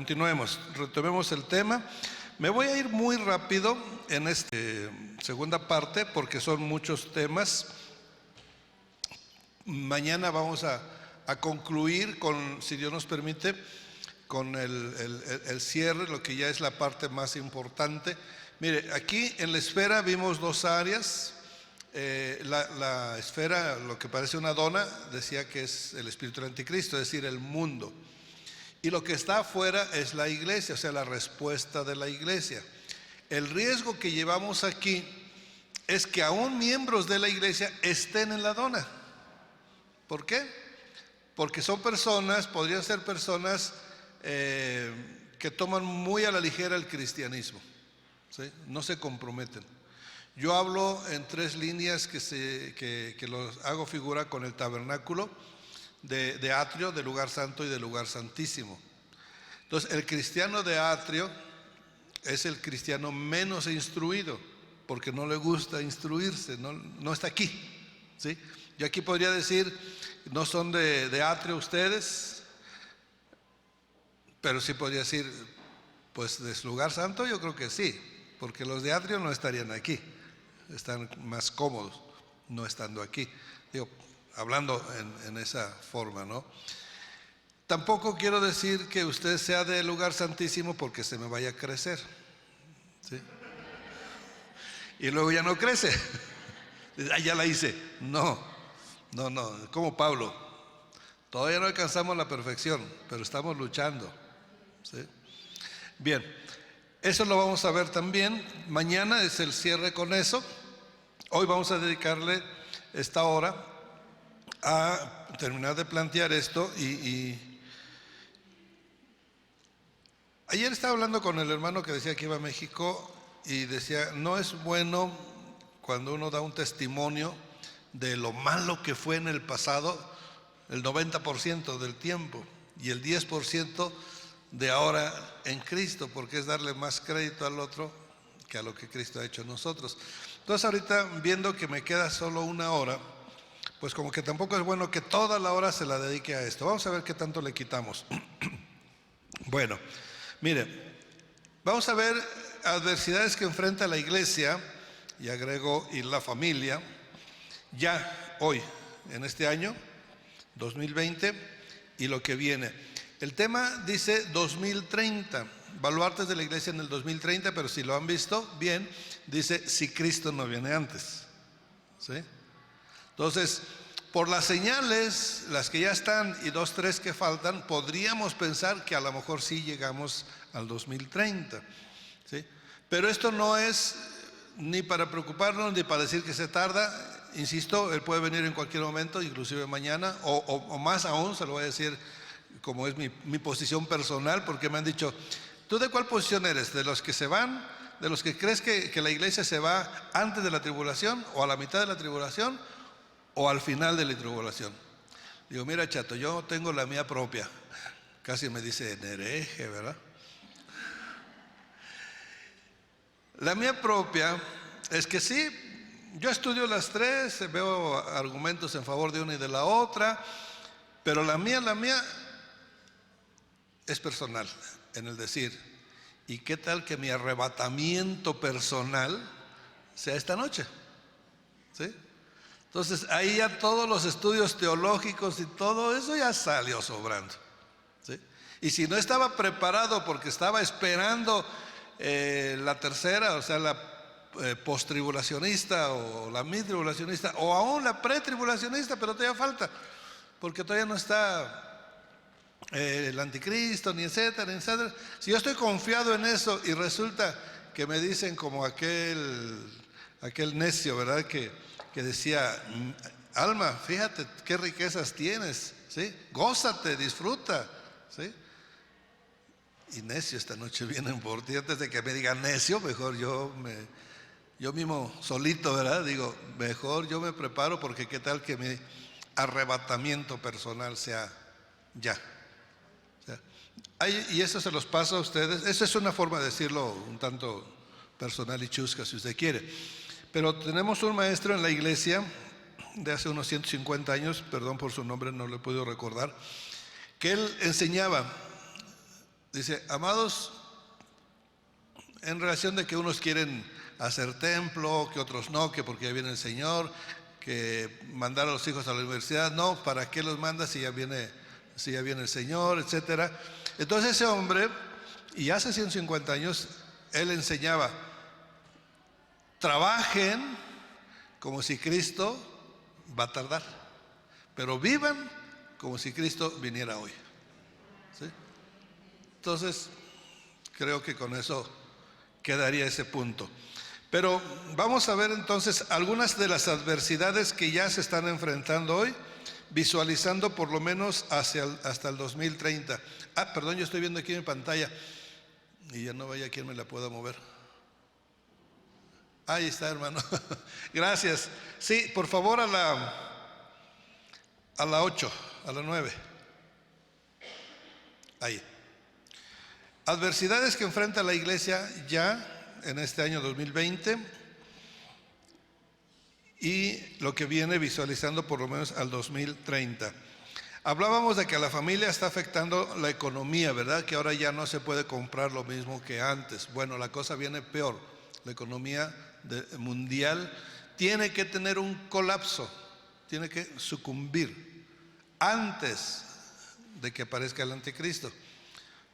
continuemos, retomemos el tema. Me voy a ir muy rápido en esta segunda parte porque son muchos temas. Mañana vamos a concluir con, si Dios nos permite, con el cierre, lo que ya es la parte más importante. Mire, aquí en la esfera vimos dos áreas. La esfera, lo que parece una dona, decía que es el espíritu del anticristo, es decir, el mundo. Y lo que está afuera es la iglesia, o sea, la respuesta de la iglesia. El riesgo que llevamos aquí es que aún miembros de la iglesia estén en la dona. ¿Por qué? Porque son personas, podrían ser personas que toman muy a la ligera el cristianismo, ¿sí? No se comprometen. Yo hablo en tres líneas que los hago figura con el tabernáculo de atrio, de lugar santo y de lugar santísimo. Entonces, el cristiano de atrio es el cristiano menos instruido, porque no le gusta instruirse, no está aquí, ¿sí? Yo aquí podría decir, no son de atrio ustedes, pero sí podría decir, pues de su lugar santo yo creo que sí, porque los de atrio no estarían aquí, están más cómodos no estando aquí. Digo, hablando en esa forma, ¿no? Tampoco quiero decir que usted sea del lugar santísimo porque se me vaya a crecer, ¿sí? Y luego ya no crece. Ya la hice. No, como Pablo. Todavía no alcanzamos la perfección, pero estamos luchando, ¿sí? Bien, eso lo vamos a ver también. Mañana es el cierre con eso. Hoy vamos a dedicarle esta hora a terminar de plantear esto ayer estaba hablando con el hermano que decía que iba a México y decía, no es bueno cuando uno da un testimonio de lo malo que fue en el pasado, el 90% del tiempo y el 10% de ahora en Cristo, porque es darle más crédito al otro que a lo que Cristo ha hecho en nosotros. Entonces ahorita, viendo que me queda solo una hora, pues como que tampoco es bueno que toda la hora se la dedique a esto. Vamos a ver qué tanto le quitamos. Bueno, mire, vamos a ver adversidades que enfrenta la iglesia, y agrego, y la familia, ya hoy, en este año 2020 y lo que viene. El tema dice 2030, baluartes de la iglesia en el 2030, pero si lo han visto bien, dice si Cristo no viene antes, ¿sí? Entonces, por las señales, las que ya están y 2, 3 que faltan, podríamos pensar que a lo mejor sí llegamos al 2030, ¿sí? Pero esto no es ni para preocuparnos ni para decir que se tarda. Insisto, Él puede venir en cualquier momento, inclusive mañana, o más aún, se lo voy a decir como es mi posición personal, porque me han dicho, ¿tú de cuál posición eres? ¿De los que se van? ¿De los que crees que la iglesia se va antes de la tribulación, o a la mitad de la tribulación, o al final de la tribulación? Digo, mira, chato, yo tengo la mía propia. Casi me dice hereje, ¿verdad? La mía propia es que sí, yo estudio las tres, veo argumentos en favor de una y de la otra, pero la mía es personal, en el decir, ¿y qué tal que mi arrebatamiento personal sea esta noche? ¿Sí? Entonces ahí ya todos los estudios teológicos y todo eso ya salió sobrando, ¿sí? Y si no estaba preparado porque estaba esperando la tercera, o sea, la postribulacionista o la midtribulacionista o aún la pretribulacionista, pero todavía falta, porque todavía no está el anticristo, ni etcétera, ni etcétera. Si yo estoy confiado en eso y resulta que me dicen como aquel necio, ¿verdad? Que decía, Alma, fíjate qué riquezas tienes, ¿sí? Gózate, disfruta, ¿sí? Y necio, esta noche vienen por ti. Antes de que me digan necio, mejor yo mismo solito, ¿verdad? Digo, mejor yo me preparo, porque qué tal que mi arrebatamiento personal sea ya. Y eso se los paso a ustedes. Esa es una forma de decirlo un tanto personal y chusca, si usted quiere. Pero tenemos un maestro en la iglesia de hace unos 150 años, perdón por su nombre, no lo he podido recordar, que él enseñaba, Dice, amados, en relación de que unos quieren hacer templo, que otros no, que porque ya viene el Señor, que mandar a los hijos a la universidad, no, ¿para qué los manda si ya viene el Señor, etcétera? Entonces ese hombre, y hace 150 años, él enseñaba, trabajen como si Cristo va a tardar, pero vivan como si Cristo viniera hoy. ¿Sí? Entonces, creo que con eso quedaría ese punto. Pero vamos a ver entonces algunas de las adversidades que ya se están enfrentando hoy, visualizando por lo menos hasta el 2030. Perdón, yo estoy viendo aquí en mi pantalla y ya no vaya quien me la pueda mover. Ahí está, hermano. Gracias. Sí, por favor, a la 8, a la 9. Ahí. Adversidades que enfrenta la iglesia ya en este año 2020 y lo que viene visualizando por lo menos al 2030. Hablábamos de que a la familia está afectando la economía, ¿verdad? Que ahora ya no se puede comprar lo mismo que antes. Bueno, la cosa viene peor. La economía mundial tiene que tener un colapso, tiene que sucumbir antes de que aparezca el anticristo.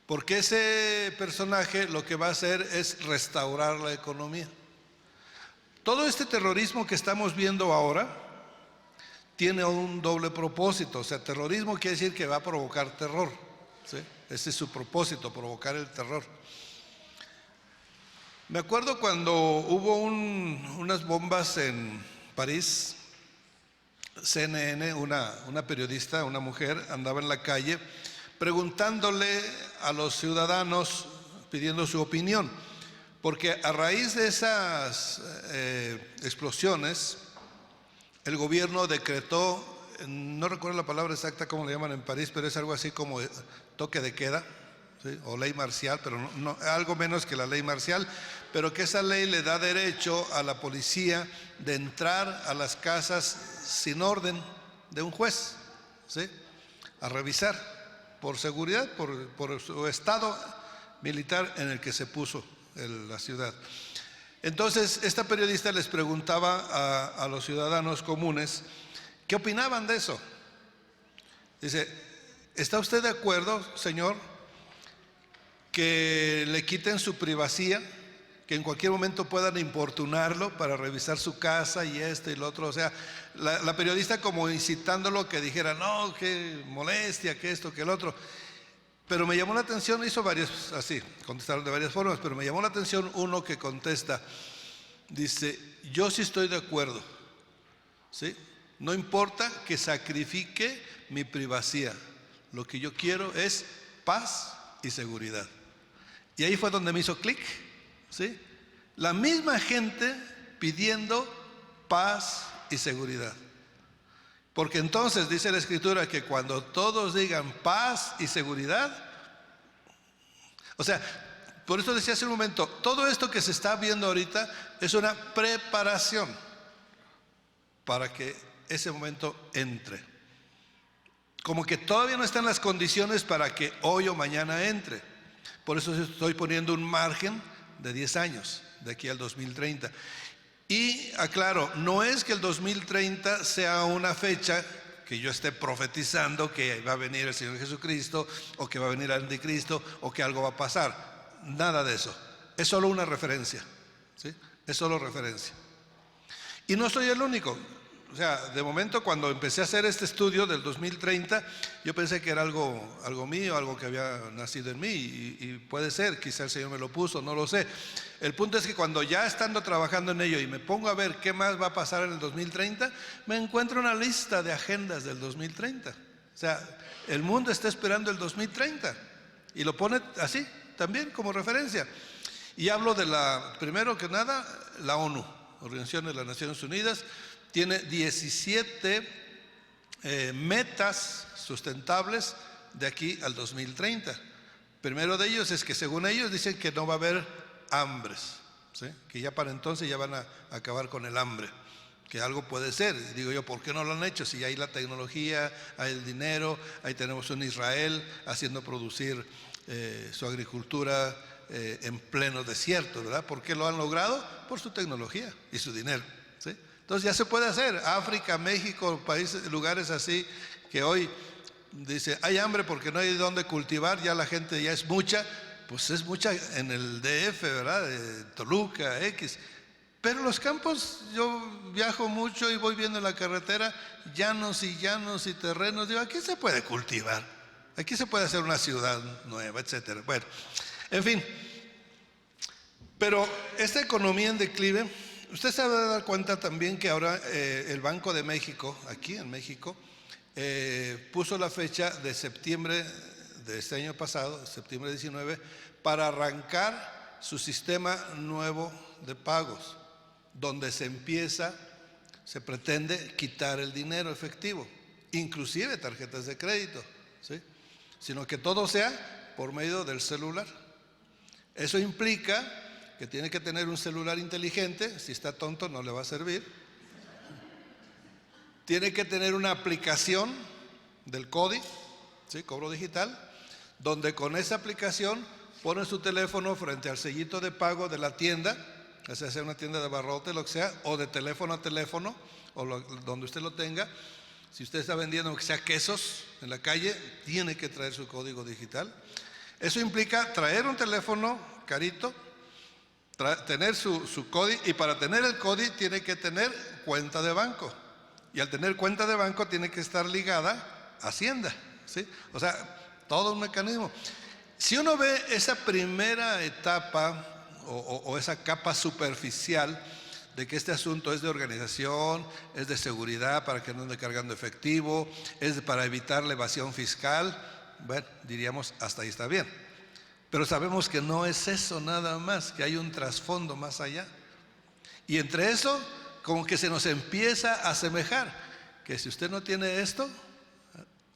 Porque ese personaje lo que va a hacer es restaurar la economía. Todo este terrorismo que estamos viendo ahora tiene un doble propósito. O sea, terrorismo quiere decir que va a provocar terror, ¿sí? Ese es su propósito, provocar el terror. Me acuerdo cuando hubo unas bombas en París, CNN, una periodista, una mujer, andaba en la calle preguntándole a los ciudadanos, pidiendo su opinión, porque a raíz de esas explosiones, el gobierno decretó, no recuerdo la palabra exacta cómo le llaman en París, pero es algo así como toque de queda, ¿sí? O ley marcial, pero no, algo menos que la ley marcial, pero que esa ley le da derecho a la policía de entrar a las casas sin orden de un juez, ¿sí? A revisar por seguridad, por su estado militar en el que se puso la ciudad. Entonces, esta periodista les preguntaba a los ciudadanos comunes qué opinaban de eso. Dice, ¿está usted de acuerdo, señor, que le quiten su privacidad, que en cualquier momento puedan importunarlo para revisar su casa y esto y lo otro? O sea, la periodista como incitándolo que dijera, no, qué molestia, que esto, que el otro. Pero me llamó la atención, hizo varios, así, contestaron de varias formas, pero me llamó la atención uno que contesta, dice, yo sí estoy de acuerdo, ¿sí? No importa que sacrifique mi privacidad, lo que yo quiero es paz y seguridad. Y ahí fue donde me hizo clic, ¿sí? La misma gente pidiendo paz y seguridad. Porque entonces dice la Escritura que cuando todos digan paz y seguridad, o sea, por eso decía hace un momento, todo esto que se está viendo ahorita es una preparación para que ese momento entre. Como que todavía no están las condiciones para que hoy o mañana entre. Por eso estoy poniendo un margen de 10 años, de aquí al 2030. Y aclaro, no es que el 2030 sea una fecha que yo esté profetizando que va a venir el Señor Jesucristo o que va a venir el anticristo o que algo va a pasar. Nada de eso. Es solo una referencia, ¿sí? Es solo referencia. Y no soy el único. O sea, de momento cuando empecé a hacer este estudio del 2030, yo pensé que era algo mío, algo que había nacido en mí y puede ser, quizá el Señor me lo puso, no lo sé. El punto es que cuando ya estando trabajando en ello y me pongo a ver qué más va a pasar en el 2030, me encuentro una lista de agendas del 2030. O sea, el mundo está esperando el 2030 y lo pone así también como referencia. Y hablo de primero que nada, la ONU, Organización de las Naciones Unidas, tiene 17 metas sustentables de aquí al 2030. Primero de ellos es que según ellos dicen que no va a haber hambres, ¿sí? Que ya para entonces ya van a acabar con el hambre, que algo puede ser. Digo yo, ¿por qué no lo han hecho? Si hay la tecnología, hay el dinero, ahí tenemos un Israel haciendo producir su agricultura en pleno desierto, ¿verdad? ¿Por qué lo han logrado? Por su tecnología y su dinero, ¿sí? Entonces ya se puede hacer. África, México, países, lugares así que hoy dice, hay hambre porque no hay donde cultivar, ya la gente ya es mucha, pues es mucha en el DF, ¿verdad? Toluca, X. Pero los campos, yo viajo mucho y voy viendo en la carretera llanos y terrenos. Digo, aquí se puede cultivar, aquí se puede hacer una ciudad nueva, etcétera. Bueno, en fin. Pero esta economía en declive, usted se va a dar cuenta también que ahora el Banco de México, aquí en México, puso la fecha de septiembre de este año pasado, septiembre 19, para arrancar su sistema nuevo de pagos, donde se pretende quitar el dinero efectivo, inclusive tarjetas de crédito, ¿sí? Sino que todo sea por medio del celular. Eso implica que tiene que tener un celular inteligente, si está tonto no le va a servir. Tiene que tener una aplicación del CODI, ¿sí? Cobro digital, donde con esa aplicación pone su teléfono frente al sellito de pago de la tienda, ya sea una tienda de abarrotes, lo que sea, o de teléfono a teléfono, o donde usted lo tenga. Si usted está vendiendo, aunque sea quesos en la calle, tiene que traer su código digital. Eso implica traer un teléfono carito, tener su CODI, y para tener el CODI tiene que tener cuenta de banco. Y al tener cuenta de banco tiene que estar ligada a Hacienda, ¿sí? O sea, todo un mecanismo. Si uno ve esa primera etapa o esa capa superficial de que este asunto es de organización, es de seguridad para que no ande cargando efectivo, es para evitar la evasión fiscal, bueno, diríamos hasta ahí está bien. Pero sabemos que no es eso nada más, que hay un trasfondo más allá. Y entre eso, como que se nos empieza a asemejar, que si usted no tiene esto,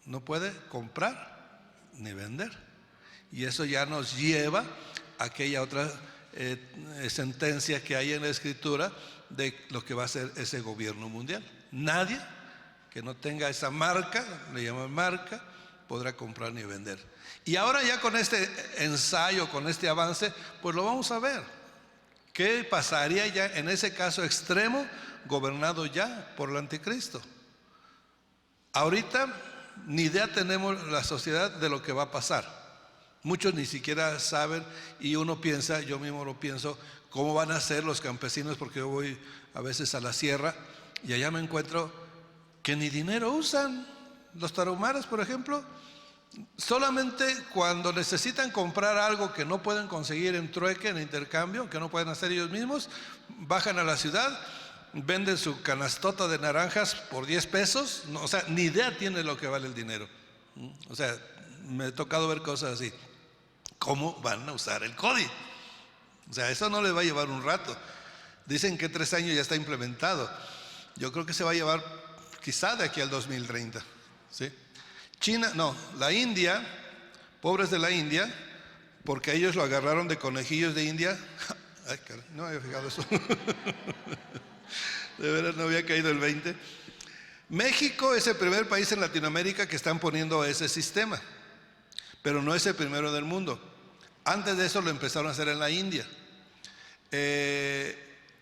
no puede comprar ni vender. Y eso ya nos lleva a aquella otra sentencia que hay en la Escritura de lo que va a ser ese gobierno mundial. Nadie que no tenga esa marca, le llaman marca, podrá comprar ni vender. Y ahora ya con este ensayo, con este avance, pues lo vamos a ver. ¿Qué pasaría ya en ese caso extremo, gobernado ya por el anticristo? Ahorita ni idea tenemos la sociedad de lo que va a pasar. Muchos ni siquiera saben, y uno piensa, yo mismo lo pienso, cómo van a ser los campesinos, porque yo voy a veces a la sierra y allá me encuentro que ni dinero usan. Los tarahumaras, por ejemplo, solamente cuando necesitan comprar algo que no pueden conseguir en trueque, en intercambio, que no pueden hacer ellos mismos, bajan a la ciudad, venden su canastota de naranjas por 10 pesos, no, o sea, ni idea tiene lo que vale el dinero. O sea, me he tocado ver cosas así. ¿Cómo van a usar el CODI? O sea, eso no les va a llevar un rato. Dicen que 3 años ya está implementado. Yo creo que se va a llevar quizá de aquí al 2030, ¿sí? China, no, la India, pobres de la India, porque ellos lo agarraron de conejillos de India. Ay, caray, no me había fijado eso. De veras no había caído el 20. México es el primer país en Latinoamérica que están poniendo ese sistema, pero no es el primero del mundo. Antes de eso lo empezaron a hacer en la India.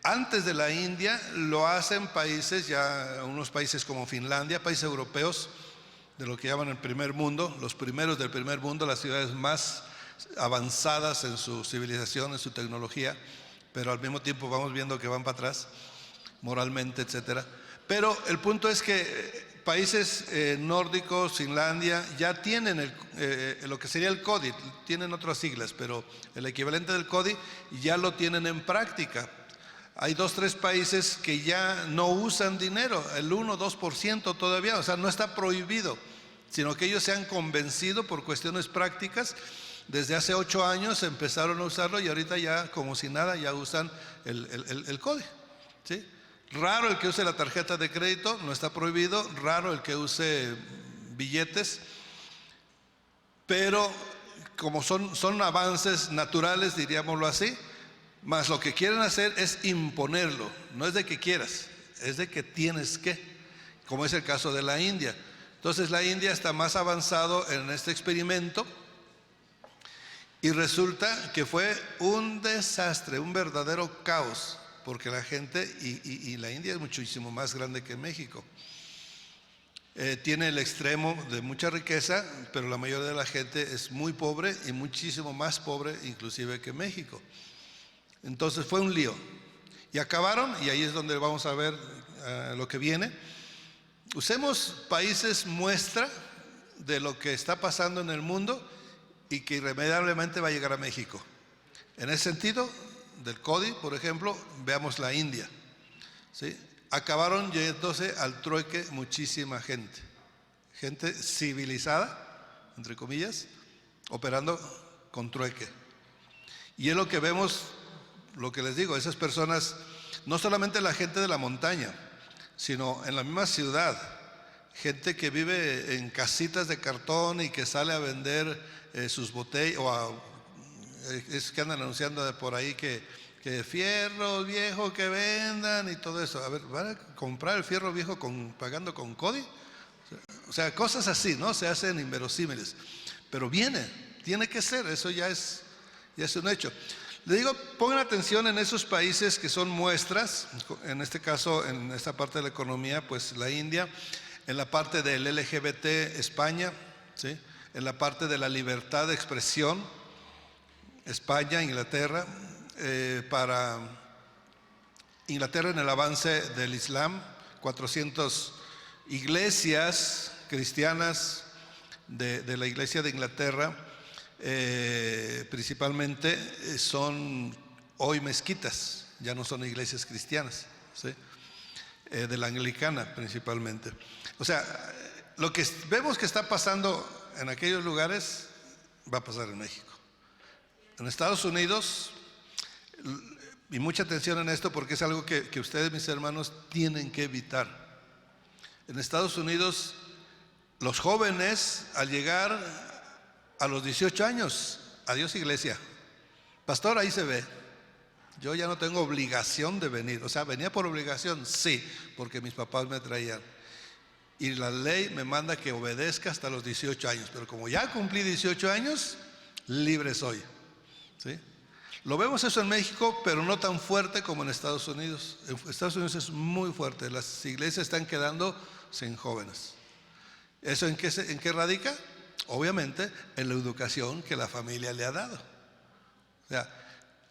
Antes de la India lo hacen países, ya unos países como Finlandia, países europeos, de lo que llaman el primer mundo, los primeros del primer mundo, las ciudades más avanzadas en su civilización, en su tecnología, pero al mismo tiempo vamos viendo que van para atrás, moralmente, etcétera. Pero el punto es que países nórdicos, Finlandia, ya tienen lo que sería el CODI, tienen otras siglas, pero el equivalente del CODI ya lo tienen en práctica. Hay 2 o 3 países que ya no usan dinero, el 1-2% todavía, o sea, no está prohibido, sino que ellos se han convencido por cuestiones prácticas. Desde hace 8 años empezaron a usarlo y ahorita ya, como si nada, ya usan el CODI, ¿sí? Raro el que use la tarjeta de crédito, no está prohibido, raro el que use billetes, pero como son avances naturales, diríamoslo así, más lo que quieren hacer es imponerlo, no es de que quieras, es de que tienes que, como es el caso de la India. Entonces la India está más avanzado en este experimento Y resulta que fue un desastre, un verdadero caos, porque la gente, y la India es muchísimo más grande que México. Tiene el extremo de mucha riqueza, pero la mayoría de la gente es muy pobre y muchísimo más pobre inclusive que México. Entonces fue un lío. Y acabaron, y ahí es donde vamos a ver lo que viene. Usemos países muestra de lo que está pasando en el mundo y que irremediablemente va a llegar a México. En ese sentido, del CODI, por ejemplo, veamos la India, ¿sí? Acabaron yéndose al trueque muchísima gente civilizada, entre comillas, operando con trueque. Y es lo que vemos, lo que les digo, esas personas, no solamente la gente de la montaña, sino en la misma ciudad, gente que vive en casitas de cartón y que sale a vender sus botellas, es que andan anunciando por ahí que fierro viejo que vendan y todo eso. A ver, ¿van a comprar el fierro viejo pagando con CODI? O sea, cosas así, ¿no? Se hacen inverosímiles. Pero tiene que ser, eso ya es un hecho. Le digo, pongan atención en esos países que son muestras, en este caso, en esta parte de la economía, pues la India, en la parte del LGBT, España, ¿sí? En la parte de la libertad de expresión, España, Inglaterra, para Inglaterra en el avance del Islam, 400 iglesias cristianas de la iglesia de Inglaterra, principalmente son hoy mezquitas, ya no son iglesias cristianas, ¿sí? De la anglicana principalmente. O sea, lo que vemos que está pasando en aquellos lugares va a pasar en México. En Estados Unidos, y mucha atención en esto porque es algo que ustedes, mis hermanos, tienen que evitar. En Estados Unidos, los jóvenes al llegar a los 18 años, adiós iglesia, pastor, ahí se ve, yo ya no tengo obligación de venir. O sea, venía por obligación, sí, porque mis papás me traían. Y la ley me manda que obedezca hasta los 18 años, pero como ya cumplí 18 años, libre soy, ¿sí? Lo vemos eso en México, pero no tan fuerte como en Estados Unidos. En Estados Unidos es muy fuerte, las iglesias están quedando sin jóvenes. ¿Eso en qué radica? Obviamente en la educación que la familia le ha dado. O sea,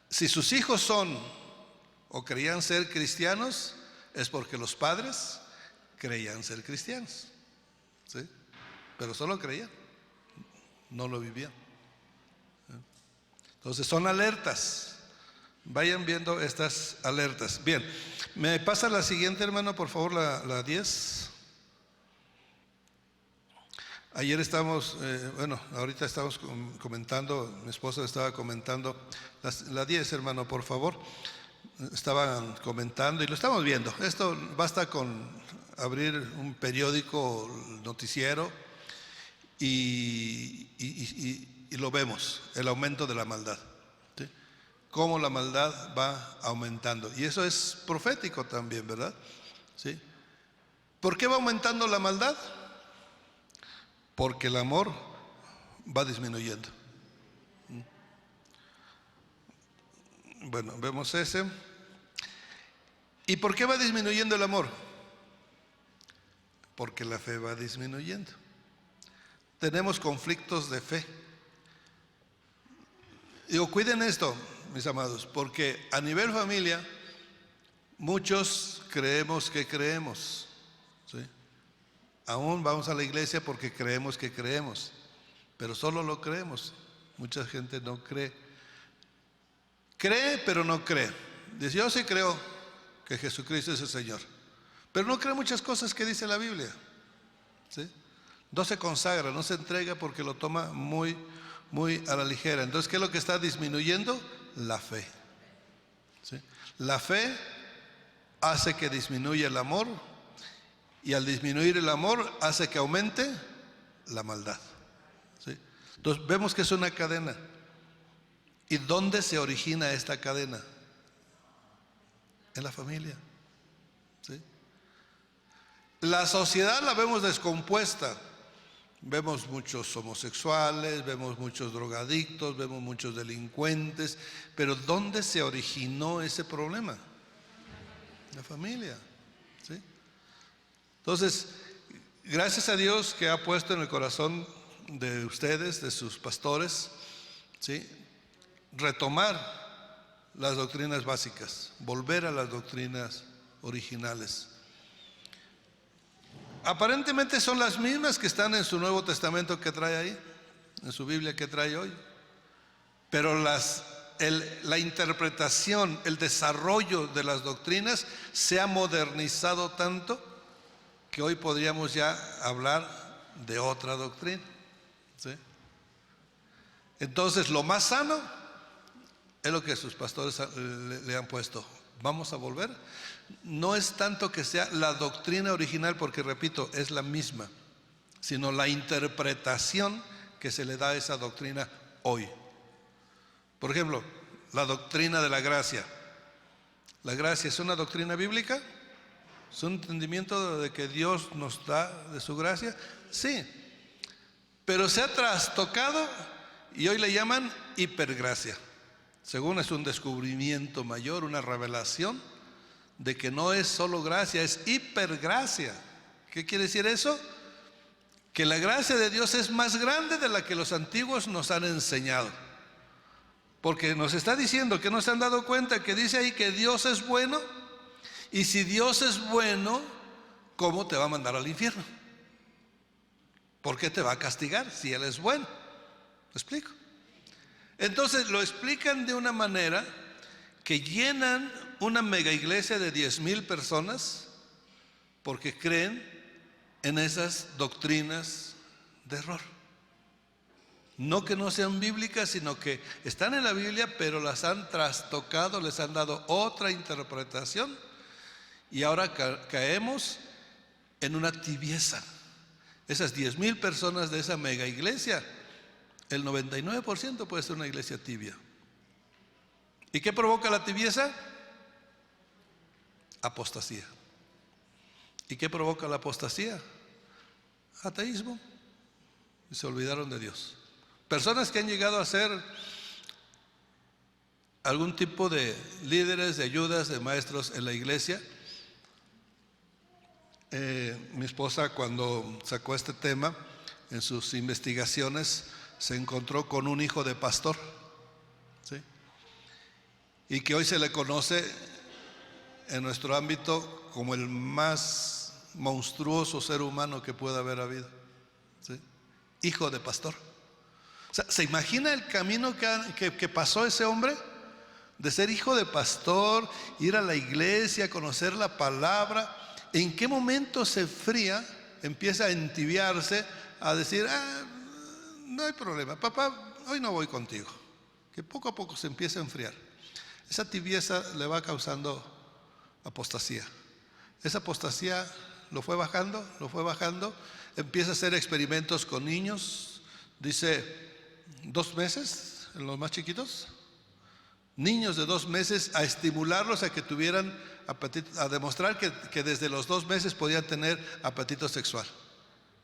si sus hijos son o creían ser cristianos, es porque los padres creían ser cristianos, ¿sí? Pero solo creían, no lo vivían. Entonces son alertas, vayan viendo estas alertas. Bien, me pasa la siguiente, hermano, por favor, la 10. Ayer estábamos, ahorita estamos comentando, mi esposa estaba comentando, la 10, hermano, por favor. Estaban comentando y lo estamos viendo. Esto basta con abrir un periódico, noticiero, y lo vemos, el aumento de la maldad, ¿sí? Cómo la maldad va aumentando. Y eso es profético también, ¿verdad? ¿Sí? ¿Por qué va aumentando la maldad? Porque el amor va disminuyendo. Bueno, vemos ese. ¿Y por qué va disminuyendo el amor? Porque la fe va disminuyendo. Tenemos conflictos de fe. Digo, cuiden esto, mis amados, porque a nivel familia muchos creemos que creemos, ¿sí? Aún vamos a la iglesia porque creemos que creemos, pero solo lo creemos. Mucha gente no cree. Cree, pero no cree. Dice, yo sí creo que Jesucristo es el Señor, pero no cree muchas cosas que dice la Biblia, ¿sí? No se consagra, no se entrega porque lo toma muy a la ligera. Entonces, ¿qué es lo que está disminuyendo? La fe, ¿sí? La fe hace que disminuya el amor, y al disminuir el amor hace que aumente la maldad, ¿sí? Entonces vemos que es una cadena. ¿Y dónde se origina esta cadena? En la familia, ¿sí? La sociedad la vemos descompuesta. Vemos muchos homosexuales, vemos muchos drogadictos, vemos muchos delincuentes, pero ¿dónde se originó ese problema? La familia, ¿sí? Entonces, gracias a Dios que ha puesto en el corazón de ustedes, de sus pastores, ¿sí?, retomar las doctrinas básicas, volver a las doctrinas originales. Aparentemente son las mismas que están en su Nuevo Testamento que trae ahí, en su Biblia que trae hoy, pero la interpretación, el desarrollo de las doctrinas se ha modernizado tanto que hoy podríamos ya hablar de otra doctrina, ¿sí? Entonces, lo más sano es lo que sus pastores le han puesto. Vamos a volver. No es tanto que sea la doctrina original, porque repito, es la misma, sino la interpretación que se le da a esa doctrina hoy. Por ejemplo, la doctrina de la gracia. ¿La gracia es una doctrina bíblica? ¿Es un entendimiento de que Dios nos da de su gracia? Sí, pero se ha trastocado y hoy le llaman hipergracia. Según es un descubrimiento mayor, una revelación de que no es solo gracia, es hipergracia. ¿Qué quiere decir eso? Que la gracia de Dios es más grande de la que los antiguos nos han enseñado. Porque nos está diciendo que no se han dado cuenta que dice ahí que Dios es bueno. Y si Dios es bueno, ¿cómo te va a mandar al infierno? ¿Por qué te va a castigar si Él es bueno? ¿Me explico? Entonces lo explican de una manera que llenan una mega iglesia de 10,000 personas porque creen en esas doctrinas de error. No que no sean bíblicas, sino que están en la Biblia, pero las han trastocado, les han dado otra interpretación y ahora caemos en una tibieza. Esas 10,000 personas de esa mega iglesia, el 99% puede ser una iglesia tibia. ¿Y qué provoca la tibieza? Apostasía. ¿Y qué provoca la apostasía? Ateísmo. Y se olvidaron de Dios. Personas que han llegado a ser algún tipo de líderes, de ayudas, de maestros en la iglesia. Mi esposa, cuando sacó este tema en sus investigaciones, se encontró con un hijo de pastor, ¿sí?, y que hoy se le conoce en nuestro ámbito como el más monstruoso ser humano que pueda haber habido, ¿sí?, hijo de pastor. O sea, ¿se imagina el camino que pasó ese hombre? De ser hijo de pastor, ir a la iglesia, conocer la palabra. ¿En qué momento se fría, empieza a entibiarse, a decir, no hay problema, papá, hoy no voy contigo? Que poco a poco se empieza a enfriar. Esa tibieza le va causando apostasía. Esa apostasía lo fue bajando, empieza a hacer experimentos con niños. Dice, 2 meses, en los más chiquitos, niños de 2 meses, a estimularlos a que tuvieran apetito, a demostrar que desde los 2 meses podían tener apetito sexual.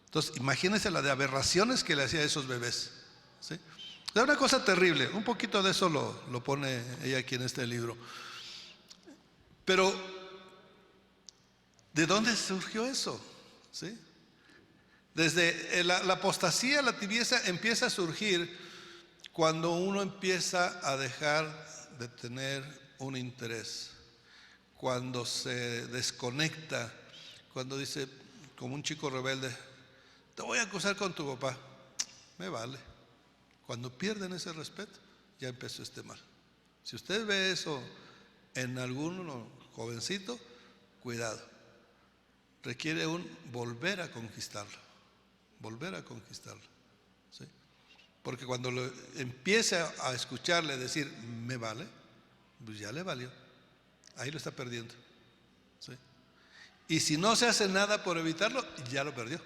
Entonces, imagínense la de aberraciones que le hacía a esos bebés, ¿sí? Es una cosa terrible. Un poquito de eso lo pone ella aquí en este libro. Pero, ¿de dónde surgió eso? ¿Sí? Desde la apostasía, la tibieza empieza a surgir cuando uno empieza a dejar de tener un interés, cuando se desconecta, cuando dice, como un chico rebelde, te voy a acusar con tu papá, me vale. Cuando pierden ese respeto, ya empezó este mal. Si usted ve eso en algún jovencito, cuidado, requiere volver a conquistarlo, ¿sí? Porque cuando empiece a escucharle decir, me vale, pues ya le valió, ahí lo está perdiendo, ¿sí? Y si no se hace nada por evitarlo, ya lo perdió.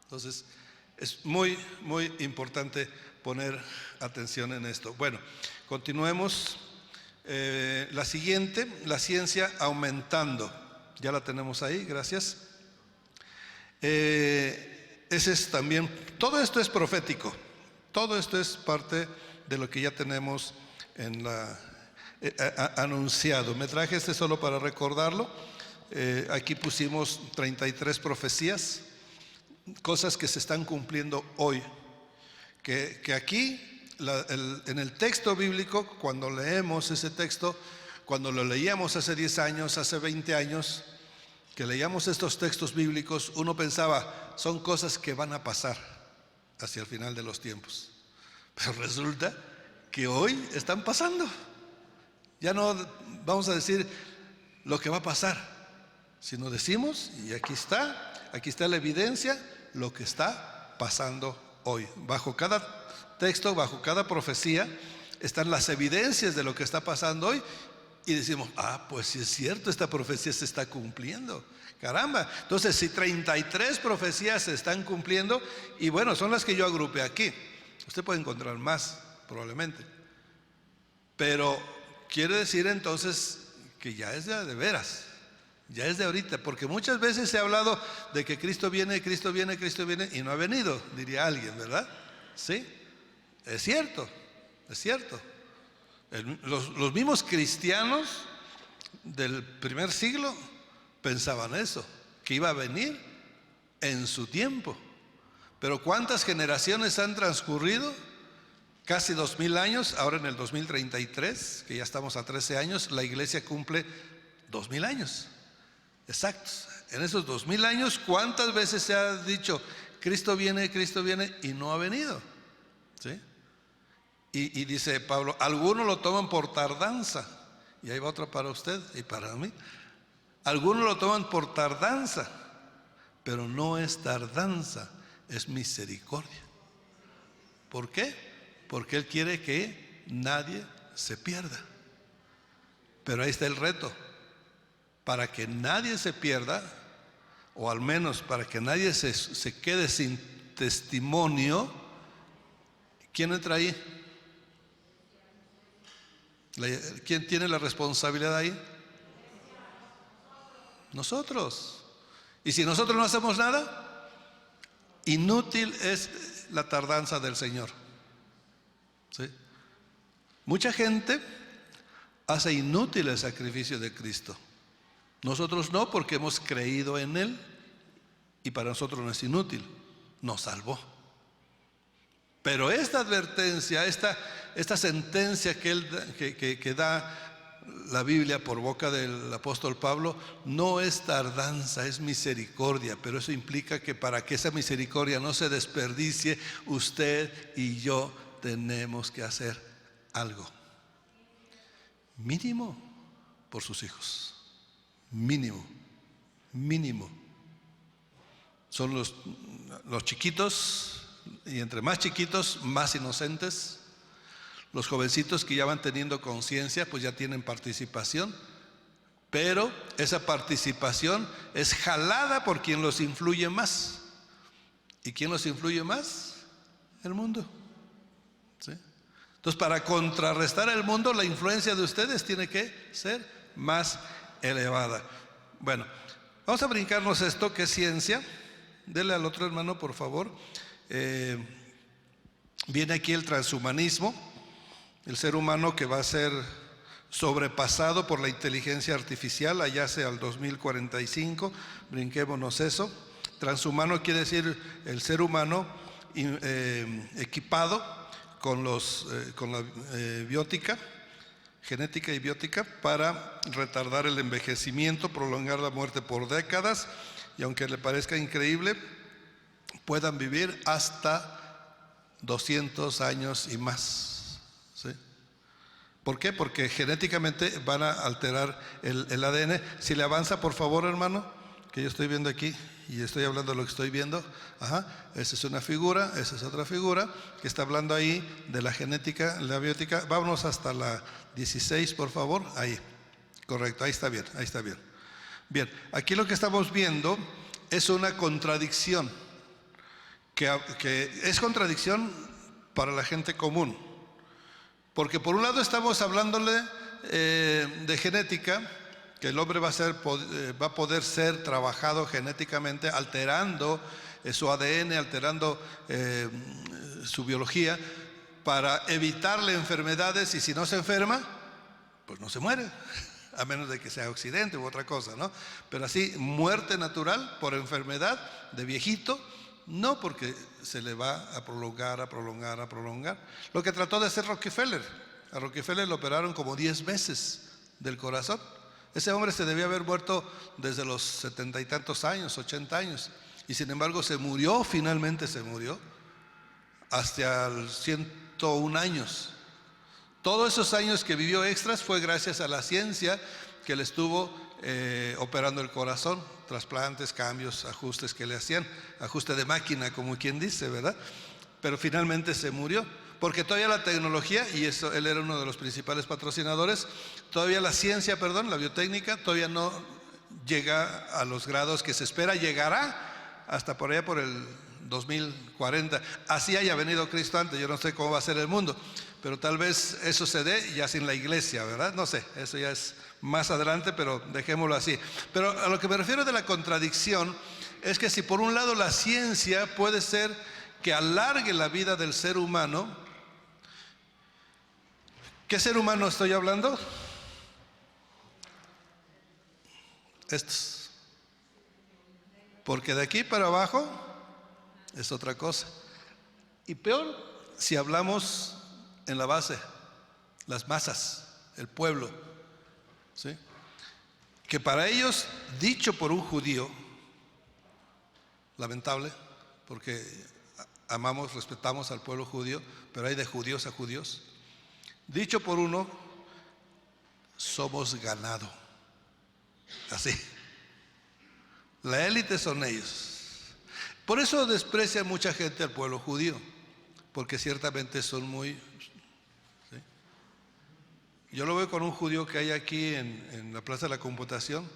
Entonces, es muy, muy importante poner atención en esto. Bueno, continuemos. La siguiente, la ciencia aumentando. Ya la tenemos ahí, gracias. Ese es también, todo esto es profético, todo esto es parte de lo que ya tenemos en anunciado. Me traje este solo para recordarlo. Aquí pusimos 33 profecías, cosas que se están cumpliendo hoy, que aquí en el texto bíblico, cuando leemos ese texto, cuando lo leíamos hace 10 años, hace 20 años, que leíamos estos textos bíblicos, uno pensaba, son cosas que van a pasar hacia el final de los tiempos. Pero resulta que hoy están pasando. Ya no vamos a decir lo que va a pasar, sino decimos, y aquí está la evidencia, lo que está pasando hoy. Bajo cada texto, bajo cada profecía, están las evidencias de lo que está pasando hoy. Y decimos, pues sí es cierto, esta profecía se está cumpliendo. Caramba, entonces si 33 profecías se están cumpliendo, y bueno, son las que yo agrupé aquí. Usted puede encontrar más, probablemente. Pero quiere decir entonces que ya es de veras, ya es de ahorita, porque muchas veces se ha hablado de que Cristo viene, Cristo viene, Cristo viene, y no ha venido, diría alguien, ¿verdad? Sí, es cierto, es cierto. Los mismos cristianos del primer siglo pensaban eso, que iba a venir en su tiempo. Pero ¿cuántas generaciones han transcurrido? Casi 2000 años, ahora en el 2033, que ya estamos a 13 años, la iglesia cumple 2000 años, exactos. En esos 2000 años, ¿cuántas veces se ha dicho, Cristo viene, y no ha venido? ¿Sí? Y dice Pablo, algunos lo toman por tardanza, y ahí va otra para usted y para mí. Algunos lo toman por tardanza, pero no es tardanza, es misericordia. ¿Por qué? Porque Él quiere que nadie se pierda. Pero ahí está el reto. Para que nadie se pierda, o al menos para que nadie se quede sin testimonio, ¿quién entra ahí? ¿Quién tiene la responsabilidad ahí? Nosotros. Y si nosotros no hacemos nada, inútil es la tardanza del Señor. ¿Sí? Mucha gente hace inútil el sacrificio de Cristo. Nosotros no, porque hemos creído en Él y para nosotros no es inútil, nos salvó. Pero esta advertencia, esta sentencia que da la Biblia por boca del apóstol Pablo, no es tardanza, es misericordia. Pero eso implica que para que esa misericordia no se desperdicie, usted y yo tenemos que hacer algo. Mínimo por sus hijos. Mínimo. Son los chiquitos, y entre más chiquitos, más inocentes. Los jovencitos que ya van teniendo conciencia, pues ya tienen participación, pero esa participación es jalada por quien los influye más. ¿Y quién los influye más? El mundo. ¿Sí? Entonces, para contrarrestar el mundo, la influencia de ustedes tiene que ser más elevada. Bueno, vamos a brincarnos esto que es ciencia. Dele al otro hermano, por favor. Viene aquí el transhumanismo, el ser humano que va a ser sobrepasado por la inteligencia artificial allá hacia el 2045. Brinquémonos eso. Transhumano quiere decir el ser humano equipado con la biótica, genética y biótica, para retardar el envejecimiento, prolongar la muerte por décadas, y aunque le parezca increíble, puedan vivir hasta 200 años y más. ¿Sí? ¿Por qué? Porque genéticamente van a alterar el ADN. Si le avanza, por favor, hermano, que yo estoy viendo aquí y estoy hablando de lo que estoy viendo. Esa es una figura, esa es otra figura que está hablando ahí de la genética, la biótica. Vámonos hasta la 16, por favor. Ahí, correcto, ahí está bien, ahí está bien. Bien, aquí lo que estamos viendo es una contradicción, que es contradicción para la gente común. Porque por un lado estamos hablándole de genética que el hombre va a poder ser trabajado genéticamente, alterando su ADN, alterando su biología, para evitarle enfermedades, y si no se enferma, pues no se muere, a menos de que sea accidente u otra cosa, ¿no? Pero así, muerte natural por enfermedad de viejito, no, porque se le va a prolongar, a prolongar, a prolongar. Lo que trató de hacer Rockefeller. A Rockefeller lo operaron como 10 veces del corazón. Ese hombre se debía haber muerto desde los 70 y tantos años, 80 años. Y sin embargo se murió, finalmente se murió, hasta los 101 años. Todos esos años que vivió extras fue gracias a la ciencia que le estuvo operando el corazón, trasplantes, cambios, ajustes que le hacían, ajuste de máquina, como quien dice, ¿verdad? Pero finalmente se murió, porque todavía la tecnología, y eso, él era uno de los principales patrocinadores, todavía la ciencia, la biotécnica, todavía no llega a los grados que se espera. Llegará hasta por allá por el 2040, así haya venido Cristo antes. Yo no sé cómo va a ser el mundo, pero tal vez eso se dé ya sin la iglesia, ¿verdad? No sé, eso ya es más adelante, pero dejémoslo así. Pero a lo que me refiero de la contradicción es que si por un lado la ciencia puede ser que alargue la vida del ser humano, ¿qué ser humano estoy hablando? Estos. Porque de aquí para abajo es otra cosa. Y peor si hablamos en la base, las masas, el pueblo, ¿sí? Que para ellos, dicho por un judío, lamentable, porque amamos, respetamos al pueblo judío, pero hay de judíos a judíos, dicho por uno, somos ganado. Así. La élite son ellos. Por eso desprecia mucha gente al pueblo judío, porque ciertamente son muy... ¿sí? Yo lo veo con un judío que hay aquí en la Plaza de la Computación.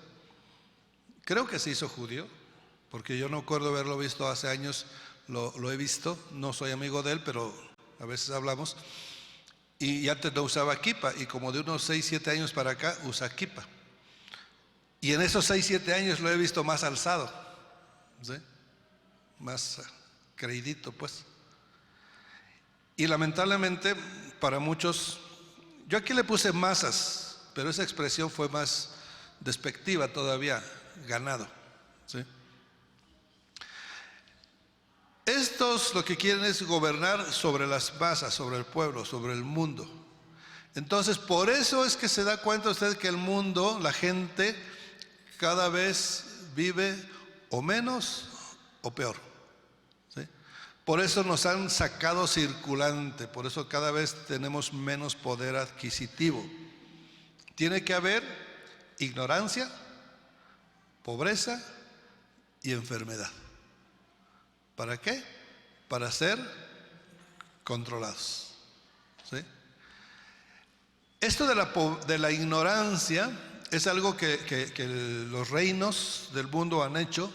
Creo que se hizo judío, porque yo no recuerdo haberlo visto hace años, lo he visto, no soy amigo de él, pero a veces hablamos. Y antes no usaba kipa, y como de unos 6, 7 años para acá usa kipa. Y en esos 6, 7 años lo he visto más alzado, ¿sí? Más creidito, pues. Y lamentablemente para muchos, yo aquí le puse masas, pero esa expresión fue más despectiva todavía, ganado, ¿sí? Estos lo que quieren es gobernar sobre las masas, sobre el pueblo, sobre el mundo. Entonces, por eso es que se da cuenta usted que el mundo, la gente, cada vez vive o menos o peor, ¿sí? Por eso nos han sacado circulante, por eso cada vez tenemos menos poder adquisitivo. Tiene que haber ignorancia, pobreza y enfermedad. ¿Para qué? Para ser controlados, ¿sí? Esto de la ignorancia es algo que los reinos del mundo han hecho,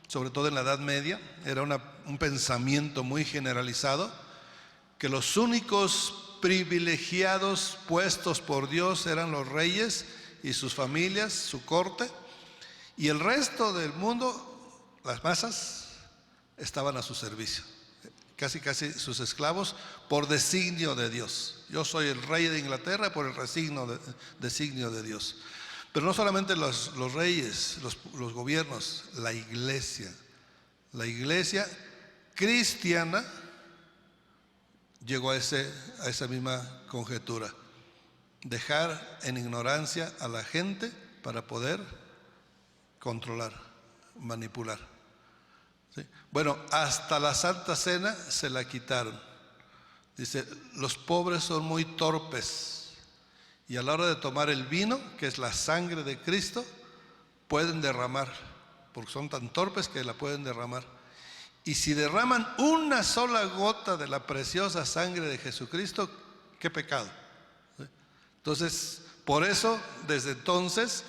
sobre todo en la Edad Media. Era un pensamiento muy generalizado, que los únicos privilegiados puestos por Dios eran los reyes y sus familias, su corte, y el resto del mundo, las masas, estaban a su servicio, casi sus esclavos por designio de Dios. Yo soy el rey de Inglaterra por el designio de Dios. Pero no solamente los reyes, los gobiernos, la iglesia cristiana llegó a esa misma conjetura: dejar en ignorancia a la gente para poder controlar, manipular, ¿sí? Bueno, hasta la Santa Cena se la quitaron. Dice, los pobres son muy torpes y a la hora de tomar el vino, que es la sangre de Cristo, pueden derramar, porque son tan torpes que la pueden derramar. Y si derraman una sola gota de la preciosa sangre de Jesucristo, qué pecado, ¿sí? Entonces, por eso, desde entonces,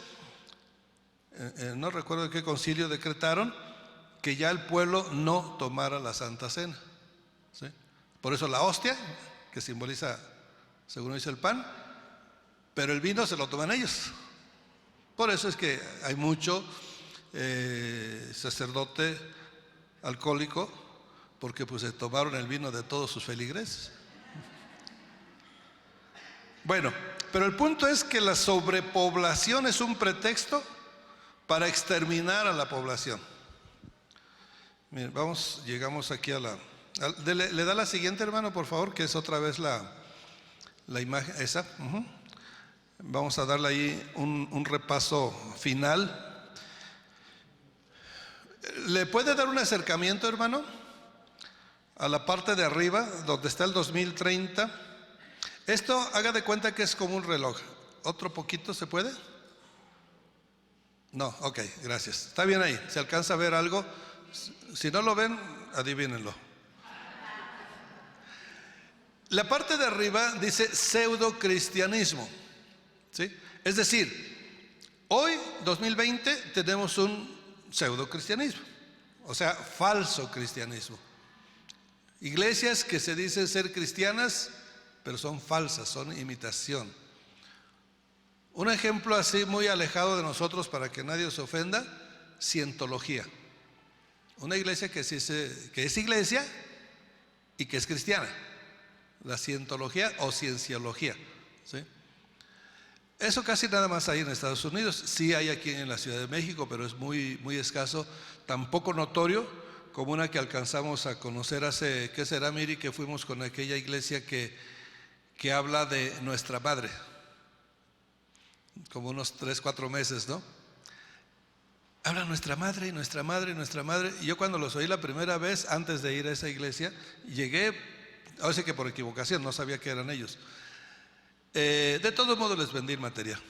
no recuerdo qué concilio decretaron que ya el pueblo no tomara la Santa Cena, ¿sí? Por eso la hostia, que simboliza, según dice, el pan, pero el vino se lo toman ellos. Por eso es que hay mucho sacerdote alcohólico, porque pues se tomaron el vino de todos sus feligreses. Bueno, pero el punto es que la sobrepoblación es un pretexto para exterminar a la población. Miren, llegamos aquí a la... ¿Le da la siguiente, hermano, por favor? Que es otra vez la imagen, esa. Vamos a darle ahí un repaso final. ¿Le puede dar un acercamiento, hermano? A la parte de arriba, donde está el 2030. Esto, haga de cuenta que es como un reloj. ¿Otro poquito se puede? No, ok, gracias. Está bien ahí, ¿se alcanza a ver algo? Si no lo ven, adivínenlo. La parte de arriba dice pseudo cristianismo, ¿sí? Es decir, hoy, 2020, tenemos un pseudo cristianismo, o sea, falso cristianismo. Iglesias que se dicen ser cristianas, pero son falsas, son imitación. Un ejemplo así muy alejado de nosotros para que nadie se ofenda: cientología. Una iglesia que es iglesia y que es cristiana. La cientología o cienciología, ¿sí? Eso casi nada más hay en Estados Unidos. Sí hay aquí en la Ciudad de México, pero es muy, muy escaso, tampoco notorio como una que alcanzamos a conocer hace, ¿qué será, Miri? Que fuimos con aquella iglesia que habla de nuestra madre, como unos 3, 4 meses, ¿no? Habla nuestra madre, nuestra madre, nuestra madre. Y yo cuando los oí la primera vez, antes de ir a esa iglesia, llegué, ahora sí que por equivocación, no sabía que eran ellos. De todos modos les vendí el material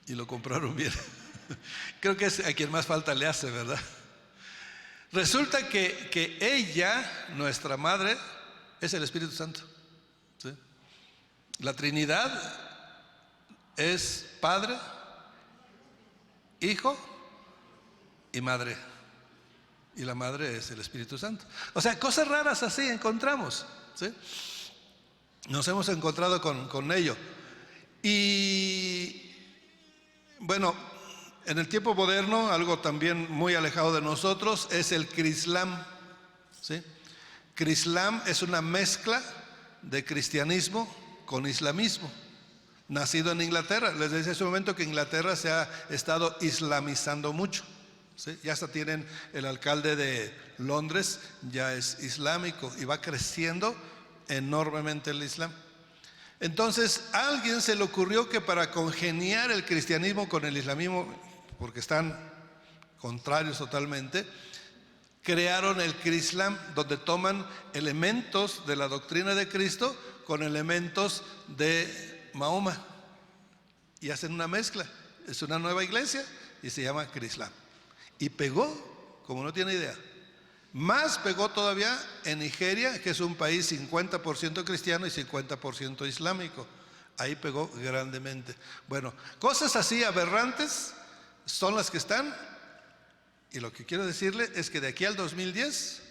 y lo compraron bien. Creo que es a quien más falta le hace, ¿verdad? Resulta que ella, nuestra madre, es el Espíritu Santo, ¿sí? La Trinidad es Padre, Hijo y Madre. Y la Madre es el Espíritu Santo. O sea, cosas raras así encontramos, ¿sí? Nos hemos encontrado con ello. Y bueno, en el tiempo moderno, algo también muy alejado de nosotros es el Crislam, ¿sí? Crislam es una mezcla de cristianismo con islamismo, nacido en Inglaterra. Les decía hace un momento que Inglaterra se ha estado islamizando mucho, ¿sí? Ya hasta tienen el alcalde de Londres, ya es islámico y va creciendo enormemente el Islam. Entonces a alguien se le ocurrió que para congeniar el cristianismo con el islamismo, porque están contrarios totalmente, crearon el Crislam, donde toman elementos de la doctrina de Cristo con elementos de Mahoma y hacen una mezcla. Es una nueva iglesia y se llama Crislam. Y pegó como no tiene idea. Más pegó todavía en Nigeria, que es un país 50% cristiano y 50% islámico. Ahí pegó grandemente. Bueno, cosas así aberrantes son las que están. Y lo que quiero decirle es que de aquí al 2010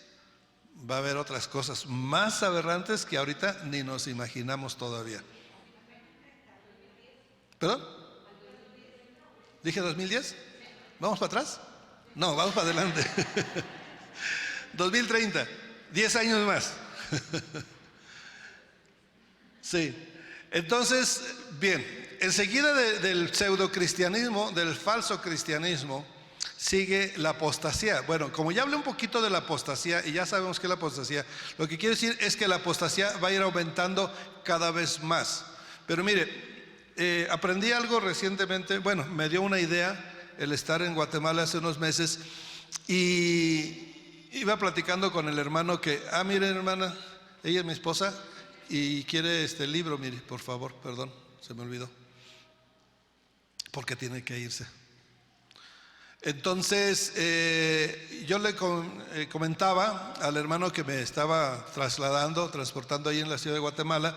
va a haber otras cosas más aberrantes que ahorita ni nos imaginamos todavía. ¿Perdón? ¿Dije 2010? ¿Vamos para atrás? No, vamos para adelante. 2030, 10 años más. Sí. Entonces, bien, enseguida del pseudocristianismo, del falso cristianismo, sigue la apostasía. Bueno, como ya hablé un poquito de la apostasía y ya sabemos qué es la apostasía, lo que quiero decir es que la apostasía va a ir aumentando cada vez más. Pero mire, aprendí algo recientemente, bueno, me dio una idea el estar en Guatemala hace unos meses y iba platicando con el hermano que, mire hermana, ella es mi esposa y quiere este libro, mire, por favor, perdón, se me olvidó, porque tiene que irse. Entonces, yo le comentaba al hermano que me estaba transportando ahí en la ciudad de Guatemala,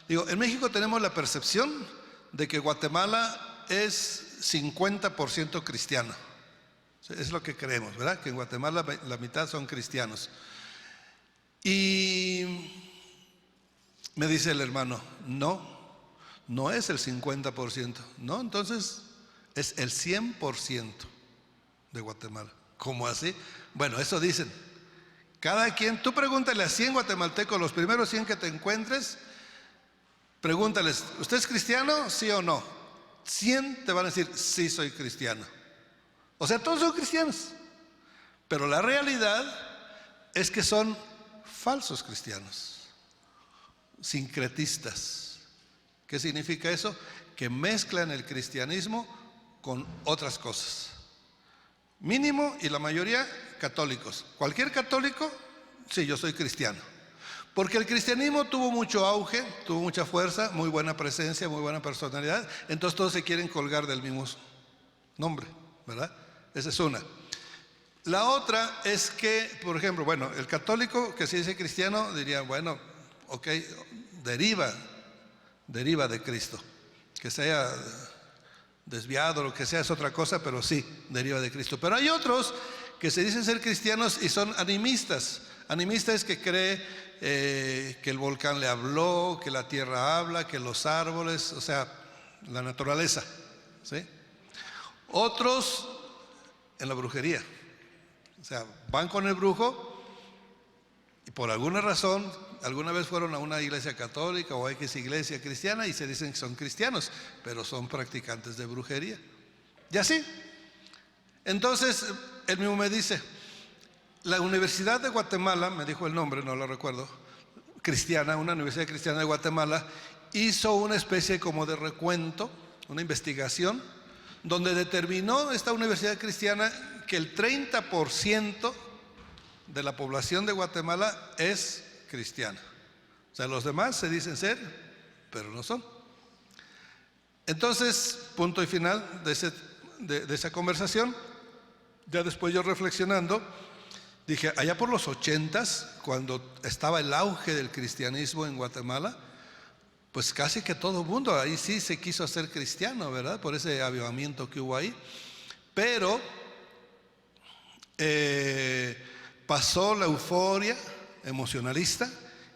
digo, en México tenemos la percepción de que Guatemala es 50% cristiano. Es lo que creemos, ¿verdad? Que en Guatemala la mitad son cristianos. Y me dice el hermano, no es el 50%. No, entonces es el 100% de Guatemala. ¿Cómo así? Bueno, eso dicen. Cada quien, tú pregúntale a 100 guatemaltecos, los primeros 100 que te encuentres, pregúntales, ¿usted es cristiano? ¿Sí o no? 100 te van a decir, sí, soy cristiano. O sea, todos son cristianos. Pero la realidad es que son falsos cristianos, sincretistas. ¿Qué significa eso? Que mezclan el cristianismo con otras cosas. Mínimo, y la mayoría, católicos. Cualquier católico, sí, yo soy cristiano. Porque el cristianismo tuvo mucho auge, tuvo mucha fuerza, muy buena presencia, muy buena personalidad. Entonces todos se quieren colgar del mismo nombre, ¿verdad? Esa es una. La otra es que, por ejemplo, bueno, el católico que se dice cristiano diría, bueno, ok, deriva de Cristo. Que se haya desviado, lo que sea, es otra cosa, pero sí, deriva de Cristo. Pero hay otros que se dicen ser cristianos y son animistas. Animista es que cree que el volcán le habló, que la tierra habla, que los árboles, o sea, la naturaleza, ¿sí? Otros en la brujería. O sea, van con el brujo y por alguna razón, alguna vez fueron a una iglesia católica o X iglesia cristiana y se dicen que son cristianos, pero son practicantes de brujería. Y así. Entonces, él mismo me dice, la Universidad de Guatemala, me dijo el nombre, no lo recuerdo, cristiana, una universidad cristiana de Guatemala, hizo una especie como de recuento, una investigación, donde determinó esta universidad cristiana que el 30% de la población de Guatemala es cristiana. O sea, los demás se dicen ser, pero no son. Entonces, punto y final de esa conversación. Ya después yo reflexionando, dije, allá por los 80s, cuando estaba el auge del cristianismo en Guatemala, pues casi que todo el mundo ahí sí se quiso hacer cristiano, ¿verdad? Por ese avivamiento que hubo ahí. Pero pasó la euforia emocionalista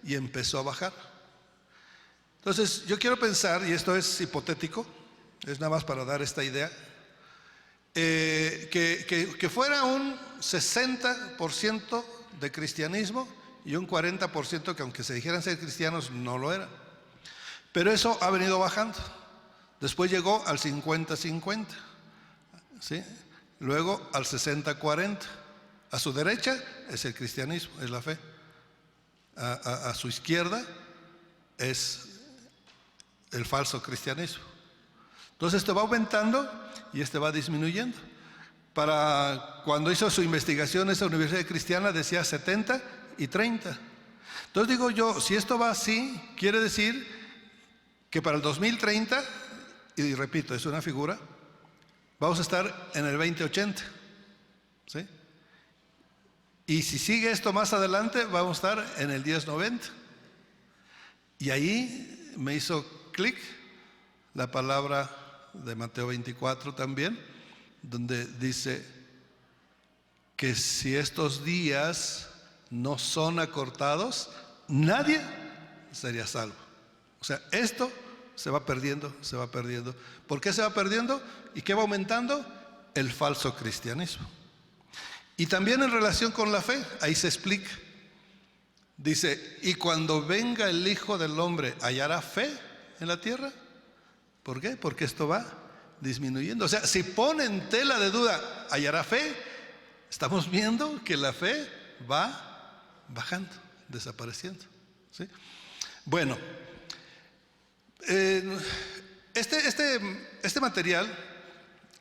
y empezó a bajar. Entonces yo quiero pensar, y esto es hipotético, es nada más para dar esta idea, que fuera un 60% de cristianismo y un 40% que aunque se dijeran ser cristianos no lo eran. Pero eso ha venido bajando. Después llegó al 50-50, ¿sí? Luego al 60-40. A su derecha es el cristianismo, es la fe. A su izquierda es el falso cristianismo. Entonces este va aumentando y este va disminuyendo. Para cuando hizo su investigación esa universidad cristiana decía 70 y 30. Entonces digo yo, si esto va así, quiere decir que para el 2030, y repito, es una figura, vamos a estar en el 2080, ¿sí? Y si sigue esto más adelante, vamos a estar en el 1090. Y ahí me hizo clic la palabra de Mateo 24 también, donde dice que si estos días no son acortados, nadie sería salvo. O sea, esto se va perdiendo, se va perdiendo. ¿Por qué se va perdiendo? ¿Y qué va aumentando? El falso cristianismo. Y también en relación con la fe, ahí se explica. Dice, y cuando venga el Hijo del Hombre, ¿hallará fe en la tierra? ¿Por qué? Porque esto va disminuyendo. O sea, si ponen tela de duda, ¿hallará fe? Estamos viendo que la fe va bajando, desapareciendo, ¿sí? Bueno, este material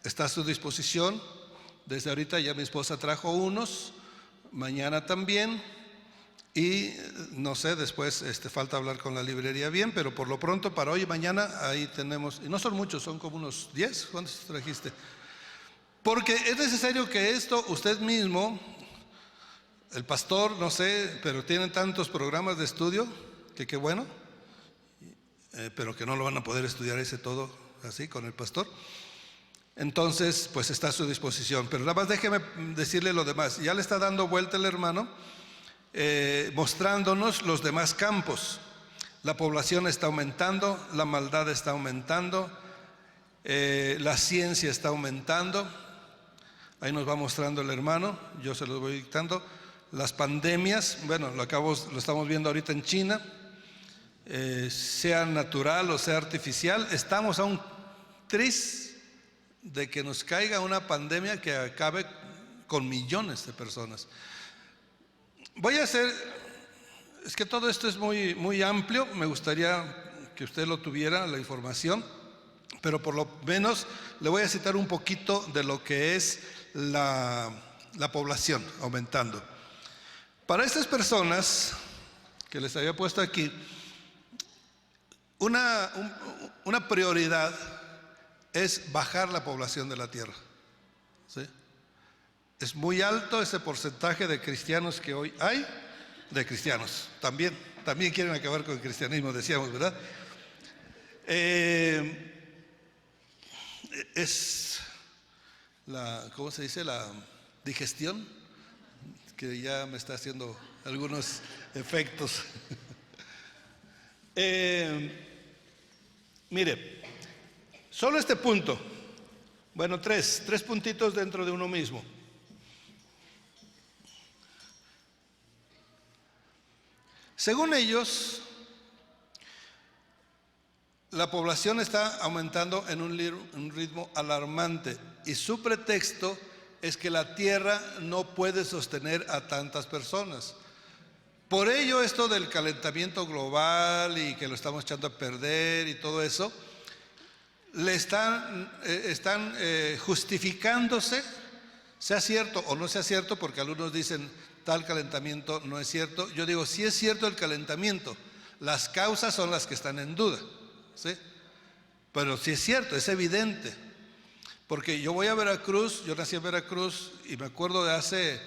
está a su disposición. Desde ahorita ya mi esposa trajo unos, mañana también, y no sé, después falta hablar con la librería bien, pero por lo pronto para hoy y mañana ahí tenemos, y no son muchos, son como unos 10, ¿cuántos trajiste? Porque es necesario que esto usted mismo, el pastor, no sé, pero tienen tantos programas de estudio, que qué bueno, pero que no lo van a poder estudiar ese todo así con el pastor. Entonces, pues está a su disposición. Pero nada más déjeme decirle lo demás. Ya le está dando vuelta el hermano, mostrándonos los demás campos. La población está aumentando, la maldad está aumentando, La ciencia está aumentando. Ahí nos va mostrando el hermano, yo se los voy dictando. Las pandemias, bueno, lo estamos viendo ahorita en China, sea natural o sea artificial, estamos a un tris de que nos caiga una pandemia que acabe con millones de personas. Es que todo esto es muy, muy amplio, me gustaría que usted lo tuviera, la información, pero por lo menos le voy a citar un poquito de lo que es la población aumentando. Para estas personas que les había puesto aquí, una prioridad es bajar la población de la tierra, ¿sí? Es muy alto ese porcentaje de cristianos que hoy hay, de cristianos, también quieren acabar con el cristianismo, decíamos, ¿verdad? Es ¿cómo se dice? La digestión, que ya me está haciendo algunos efectos. Mire, solo este punto, bueno, tres puntitos dentro de uno mismo. Según ellos, la población está aumentando en un ritmo alarmante y su pretexto es que la tierra no puede sostener a tantas personas. Por ello esto del calentamiento global y que lo estamos echando a perder y todo eso, están justificándose, sea cierto o no sea cierto, porque algunos dicen tal calentamiento no es cierto. Yo digo, sí es cierto el calentamiento, las causas son las que están en duda, ¿sí? Pero sí es cierto, es evidente, porque yo voy a Veracruz, yo nací en Veracruz y me acuerdo de hace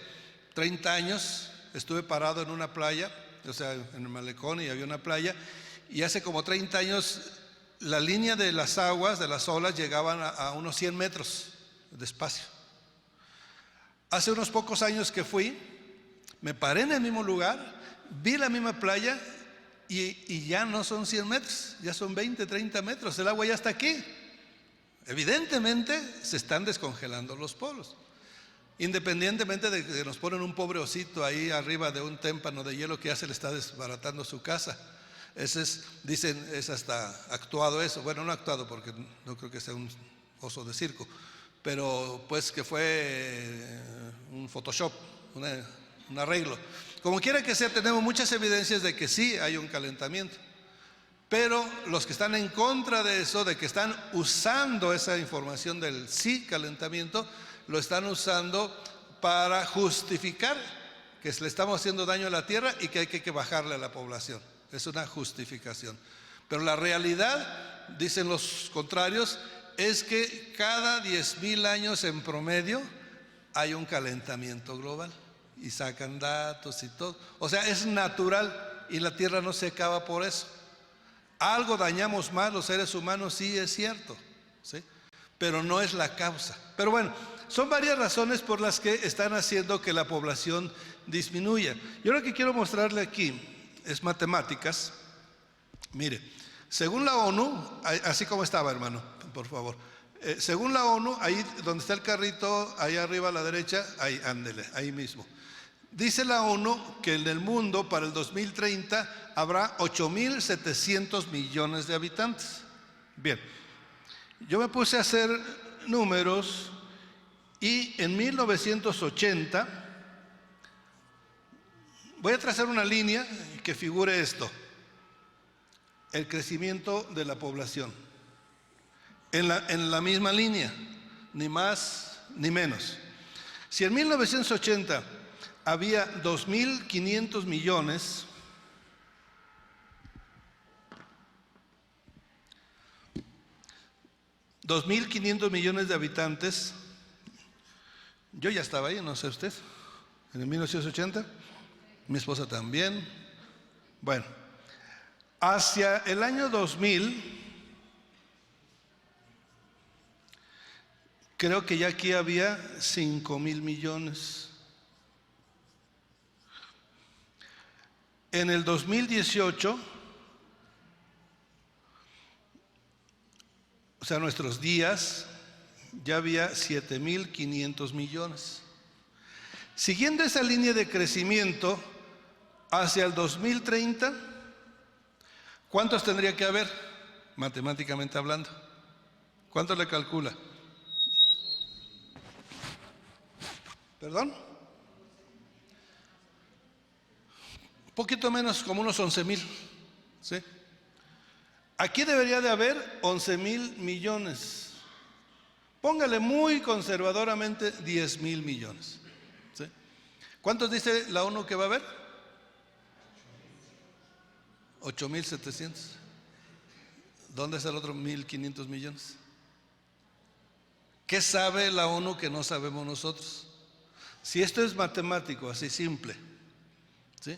30 años, estuve parado en una playa, o sea, en el malecón, y había una playa, y hace como 30 años la línea de las aguas, de las olas, llegaban a unos 100 metros de espacio. Hace unos pocos años que fui, me paré en el mismo lugar, vi la misma playa y ya no son 100 metros, ya son 20, 30 metros, el agua ya está aquí. Evidentemente se están descongelando los polos. Independientemente de que nos ponen un pobre osito ahí arriba de un témpano de hielo que ya se le está desbaratando su casa. Dicen, es hasta actuado eso. Bueno, no actuado porque no creo que sea un oso de circo, pero pues que fue un Photoshop, un arreglo. Como quiera que sea, tenemos muchas evidencias de que sí hay un calentamiento. Pero los que están en contra de eso, de que están usando esa información del sí calentamiento, lo están usando para justificar que le estamos haciendo daño a la tierra y que hay que bajarle a la población. Es una justificación. Pero la realidad, dicen los contrarios, es que cada 10,000 años en promedio hay un calentamiento global. Y sacan datos y todo. O sea, es natural y la tierra no se acaba por eso. Algo dañamos más los seres humanos, sí es cierto, ¿sí? Pero no es la causa. Pero bueno, son varias razones por las que están haciendo que la población disminuya. Yo lo que quiero mostrarle aquí es matemáticas. Mire, según la ONU, así como estaba, hermano, por favor. Según la ONU, ahí donde está el carrito, ahí arriba a la derecha, ahí, ándele, ahí mismo. Dice la ONU que en el mundo para el 2030 habrá 8,700 millones de habitantes. Bien, yo me puse a hacer números y en 1980 voy a trazar una línea que figure esto, el crecimiento de la población, en la misma línea, ni más ni menos. Si en 1980 había 2,500 millones, de habitantes, yo ya estaba ahí, no sé usted, en el 1980, mi esposa también. Bueno, hacia el año 2000, creo que ya aquí había 5,000 millones. En el 2018 O sea, nuestros días ya había 7.500 millones. Siguiendo esa línea de crecimiento hacia el 2030, ¿cuántos tendría que haber, matemáticamente hablando? ¿Cuántos le calcula? ¿Perdón? Un poquito menos, como unos 11.000, ¿sí? Aquí debería de haber 11.000 millones. Póngale muy conservadoramente 10.000 millones. ¿Sí? ¿Cuántos dice la ONU que va a haber? 8.700. ¿Dónde está el otro 1.500 millones? ¿Qué sabe la ONU que no sabemos nosotros? Si esto es matemático, así simple, ¿sí?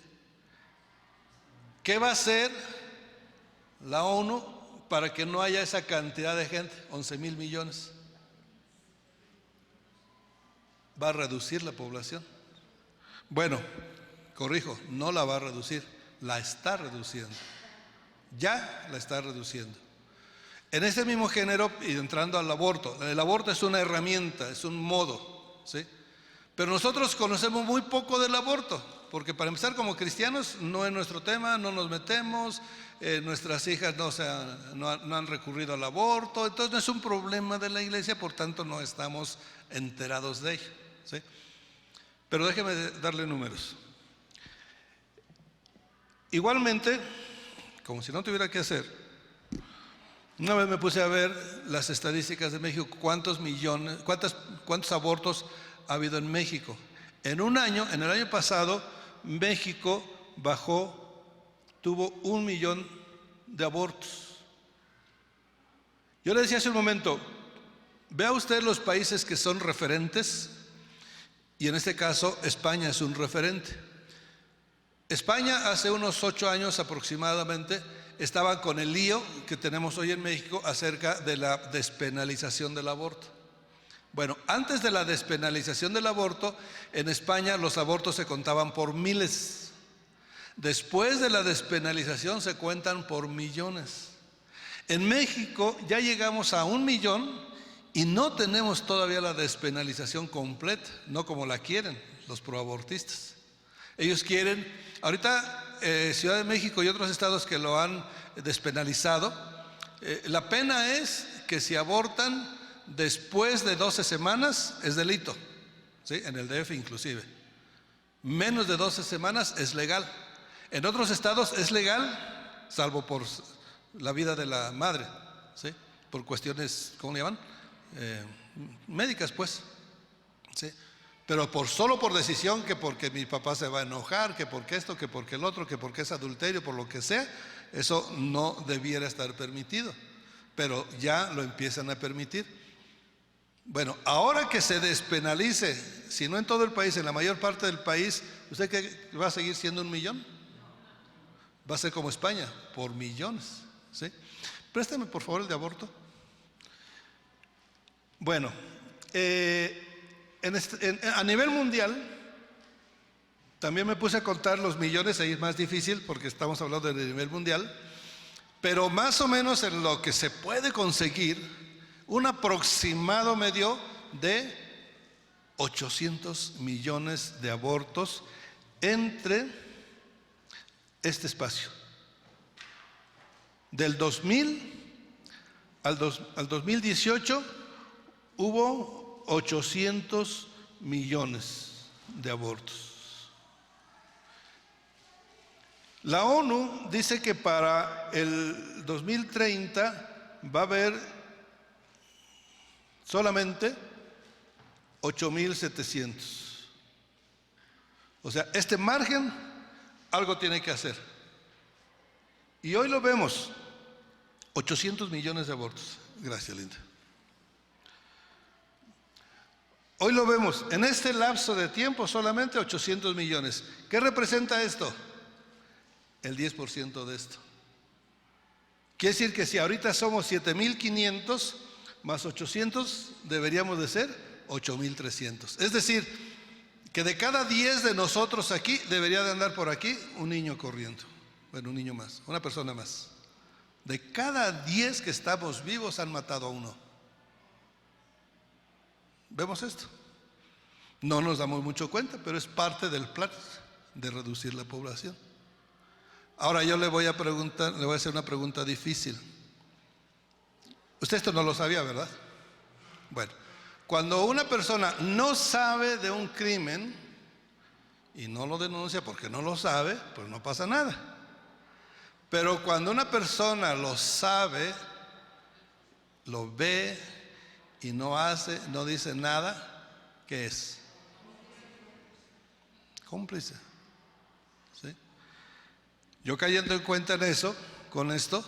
¿Qué va a hacer la ONU para que no haya esa cantidad de gente? 11.000 millones. Va a reducir la población. Bueno, corrijo, no la va a reducir, la está reduciendo. Ya la está reduciendo. En ese mismo género, y entrando al aborto, el aborto es una herramienta, es un modo, ¿sí? Pero nosotros conocemos muy poco del aborto, porque para empezar, como cristianos no es nuestro tema, no nos metemos, nuestras hijas no han recurrido al aborto, entonces no es un problema de la iglesia, por tanto no estamos enterados de ello, ¿sí? Pero déjeme darle números. Igualmente, como si no tuviera que hacer, una vez me puse a ver las estadísticas de México, cuántos abortos ha habido en México. En un año, en el año pasado, México tuvo 1 millón de abortos. Yo le decía hace un momento, vea usted los países que son referentes, y en este caso España es un referente. España hace unos 8 años aproximadamente estaba con el lío que tenemos hoy en México acerca de la despenalización del aborto. Bueno, antes de la despenalización del aborto, en España los abortos se contaban por miles. Después de la despenalización se cuentan por millones. En México ya llegamos a 1 millón y no tenemos todavía la despenalización completa, no como la quieren los proabortistas. Ellos quieren, ahorita Ciudad de México y otros estados que lo han despenalizado, la pena es que si abortan después de 12 semanas es delito, ¿sí? En el DF inclusive. Menos de 12 semanas es legal. En otros estados es legal, salvo por la vida de la madre, ¿sí? Por cuestiones, ¿cómo le llaman? Médicas, pues, ¿sí? Pero solo por decisión, que porque mi papá se va a enojar, que porque esto, que porque el otro, que porque es adulterio, por lo que sea, eso no debiera estar permitido, pero ya lo empiezan a permitir. Bueno, ahora que se despenalice, si no en todo el país, en la mayor parte del país, ¿usted cree que va a seguir siendo 1 millón? Va a ser como España, por millones, ¿sí? Préstame por favor el de aborto. Bueno, a nivel mundial, también me puse a contar los millones, ahí es más difícil porque estamos hablando de nivel mundial, pero más o menos en lo que se puede conseguir, un aproximado medio de 800 millones de abortos entre este espacio. Del 2000 al 2018 hubo 800 millones de abortos. La ONU dice que para el 2030 va a haber solamente 8.700. O sea, este margen algo tiene que hacer. Y hoy lo vemos, 800 millones de abortos. Gracias, Linda. Hoy lo vemos, en este lapso de tiempo solamente 800 millones. ¿Qué representa esto? El 10% de esto. Quiere decir que si ahorita somos 7.500 más 800, deberíamos de ser 8.300. Es decir, que de cada 10 de nosotros aquí, debería de andar por aquí un niño corriendo. Bueno, un niño más, una persona más, De cada 10 que estamos vivos han matado a uno. ¿Vemos esto? No nos damos mucho cuenta, pero es parte del plan de reducir la población. Ahora yo le voy a hacer una pregunta difícil. Usted esto no lo sabía, ¿verdad? Bueno, cuando una persona no sabe de un crimen y no lo denuncia porque no lo sabe, pues no pasa nada. Pero cuando una persona lo sabe, lo ve y no hace, no dice nada, ¿qué es? Cómplice. ¿Sí? Yo cayendo en cuenta en eso, con esto,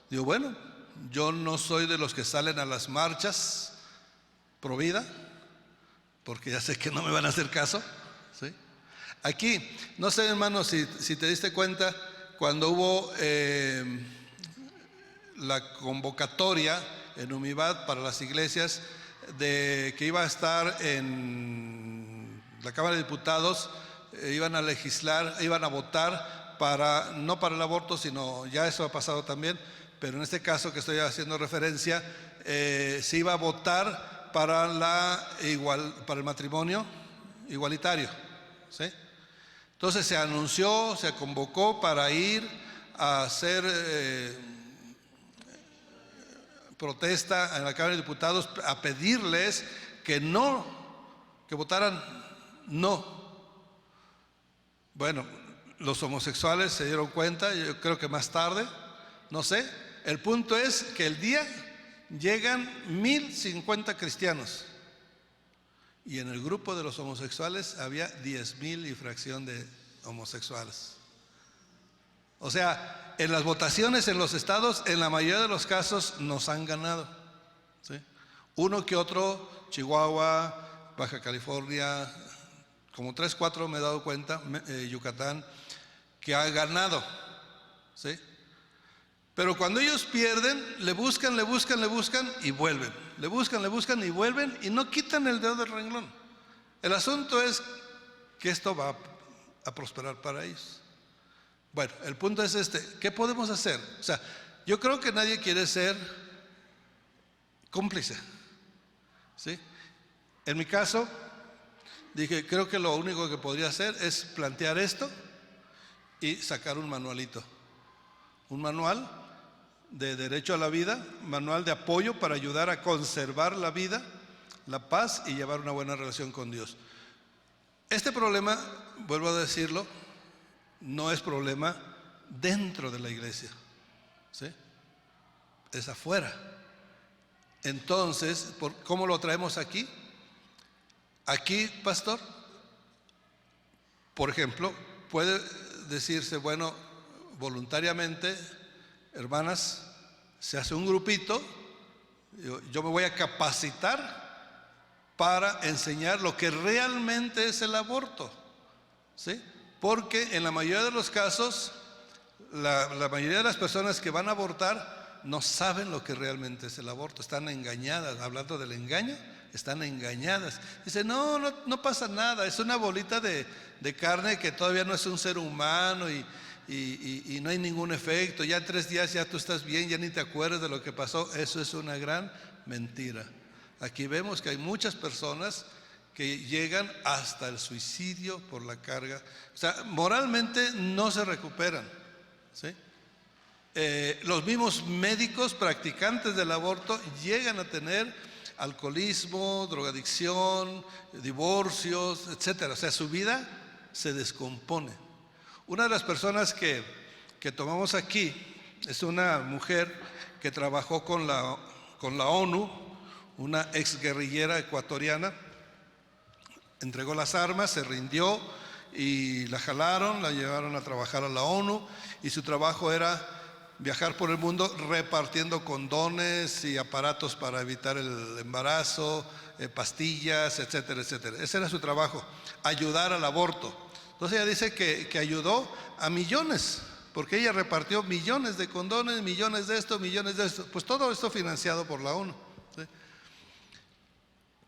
digo, bueno, yo no soy de los que salen a las marchas pro vida, porque ya sé que no me van a hacer caso. ¿Sí? Aquí, no sé, hermano, si te diste cuenta, cuando hubo la convocatoria en UMIVAD para las iglesias de que iba a estar en la Cámara de Diputados, iban a legislar, iban a votar para, no para el aborto, sino ya eso ha pasado también, pero en este caso que estoy haciendo referencia, se iba a votar para para el matrimonio igualitario. ¿Sí? Entonces se anunció, se convocó para ir a hacer protesta en la Cámara de Diputados a pedirles que votaran no. Bueno, los homosexuales se dieron cuenta, yo creo que más tarde, no sé. El punto es que el día llegan 1050 cristianos y en el grupo de los homosexuales había 10,000 y fracción de homosexuales. O sea, en las votaciones en los estados, en la mayoría de los casos nos han ganado. ¿Sí? Uno que otro, Chihuahua, Baja California, como 3, 4 me he dado cuenta, Yucatán, que ha ganado. ¿Sí? Pero cuando ellos pierden, le buscan y vuelven. Le buscan y vuelven y no quitan el dedo del renglón. El asunto es que esto va a prosperar para ellos. Bueno, el punto es este, ¿qué podemos hacer? O sea, yo creo que nadie quiere ser cómplice. ¿Sí? En mi caso, dije, creo que lo único que podría hacer es plantear esto y sacar un manualito. Un manual de derecho a la vida, manual de apoyo para ayudar a conservar la vida, la paz y llevar una buena relación con Dios. Este problema, vuelvo a decirlo, no es problema dentro de la iglesia, ¿sí? Es afuera. Entonces, ¿cómo lo traemos aquí? Aquí, pastor, por ejemplo, puede decirse, bueno, voluntariamente, hermanas, se hace un grupito, yo me voy a capacitar para enseñar lo que realmente es el aborto, ¿sí? Porque en la mayoría de los casos, la mayoría de las personas que van a abortar no saben lo que realmente es el aborto, están engañadas, hablando del engaño, están engañadas. Dicen, no pasa nada, es una bolita de carne que todavía no es un ser humano y no hay ningún efecto, ya en 3 días ya tú estás bien, ya ni te acuerdas de lo que pasó. Eso es una gran mentira. Aquí vemos que hay muchas personas que llegan hasta el suicidio por la carga. O sea, moralmente no se recuperan, ¿sí? Los mismos médicos practicantes del aborto llegan a tener alcoholismo, drogadicción, divorcios, etcétera. O sea, su vida se descompone. Una de las personas que tomamos aquí es una mujer que trabajó con la ONU, una exguerrillera ecuatoriana. Entregó las armas, se rindió y la jalaron, la llevaron a trabajar a la ONU y su trabajo era viajar por el mundo repartiendo condones y aparatos para evitar el embarazo, pastillas, etcétera, etcétera. Ese era su trabajo, ayudar al aborto. Entonces ella dice que ayudó a millones, porque ella repartió millones de condones, millones de esto, pues todo esto financiado por la ONU. ¿Sí?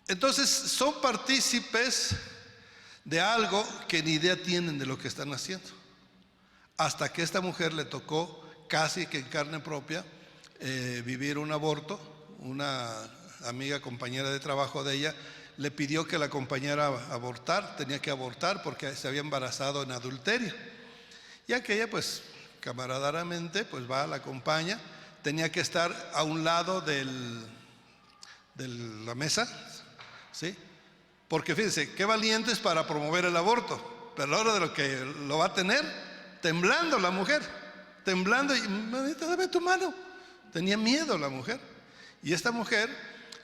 Entonces son partícipes de algo que ni idea tienen de lo que están haciendo, hasta que esta mujer le tocó casi que en carne propia vivir un aborto. Una amiga, compañera de trabajo de ella, le pidió que la acompañara a abortar, tenía que abortar porque se había embarazado en adulterio. Y aquella, pues, camaradamente, pues va, la acompaña, tenía que estar a un lado de la mesa, ¿sí? Porque fíjense, qué valientes para promover el aborto, pero a la hora de lo que lo va a tener, temblando la mujer, temblando, y mamita, dame tu mano. Tenía miedo la mujer. Y esta mujer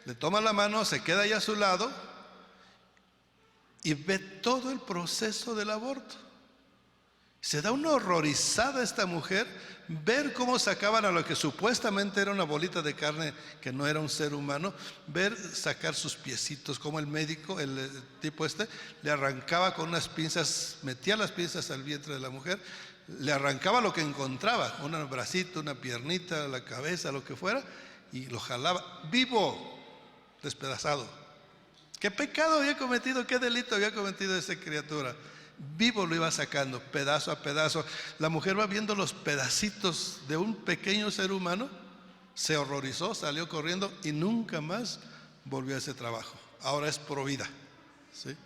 le toma la mano, se queda ahí a su lado y ve todo el proceso del aborto. Se da una horrorizada esta mujer ver cómo sacaban a lo que supuestamente era una bolita de carne que no era un ser humano, ver sacar sus piecitos, como el médico, el tipo le arrancaba con unas pinzas, metía las pinzas al vientre de la mujer, le arrancaba lo que encontraba, un bracito, una piernita, la cabeza, lo que fuera, y lo jalaba vivo, despedazado. ¿Qué pecado había cometido? ¿Qué delito había cometido esa criatura? Vivo lo iba sacando, pedazo a pedazo. La mujer va viendo los pedacitos de un pequeño ser humano, se horrorizó, salió corriendo y nunca más volvió a ese trabajo. Ahora es provida, ¿sí?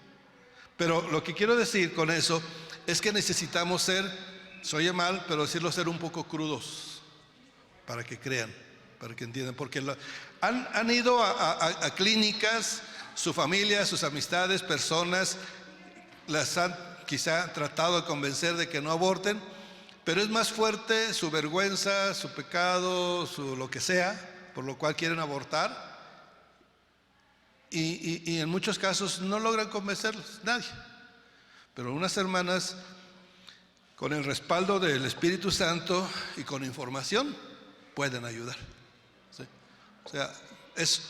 Pero lo que quiero decir con eso es que necesitamos ser, se oye mal, pero decirlo, ser un poco crudos para que crean, para que entiendan, porque han ido a clínicas, su familia, sus amistades, personas, las han quizá tratado de convencer de que no aborten, pero es más fuerte su vergüenza, su pecado, su lo que sea, por lo cual quieren abortar, y en muchos casos no logran convencerlos, nadie. Pero unas hermanas, con el respaldo del Espíritu Santo y con información, pueden ayudar, ¿sí? O sea, es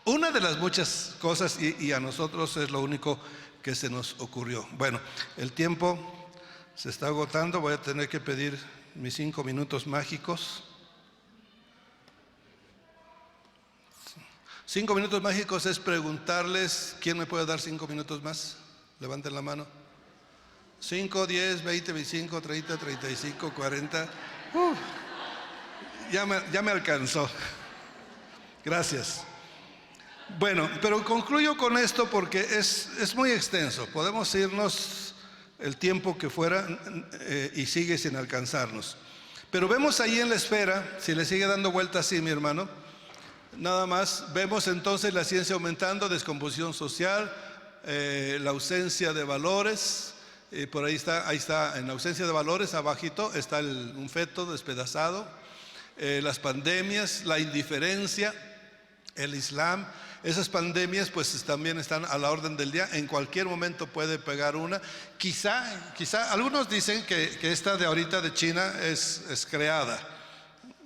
una de las muchas cosas, y a nosotros es lo único que se nos ocurrió. Bueno, el tiempo se está agotando, voy a tener que pedir mis 5 minutos mágicos. 5 minutos mágicos es preguntarles, ¿quién me puede dar 5 minutos más? Levanten la mano. 5, 10, 20, 25, 30, 35, 40. Ya me alcanzó. Gracias. Bueno, pero concluyo con esto porque es muy extenso. Podemos irnos el tiempo que fuera y sigue sin alcanzarnos. Pero vemos ahí en la esfera, si le sigue dando vuelta así, mi hermano, nada más, vemos entonces la ciencia aumentando, descomposición social, la ausencia de valores. Por ahí está, en la ausencia de valores, abajito está un feto despedazado, las pandemias, la indiferencia, el Islam. Esas pandemias pues también están a la orden del día, en cualquier momento puede pegar una. Quizá algunos dicen que esta de ahorita de China es creada.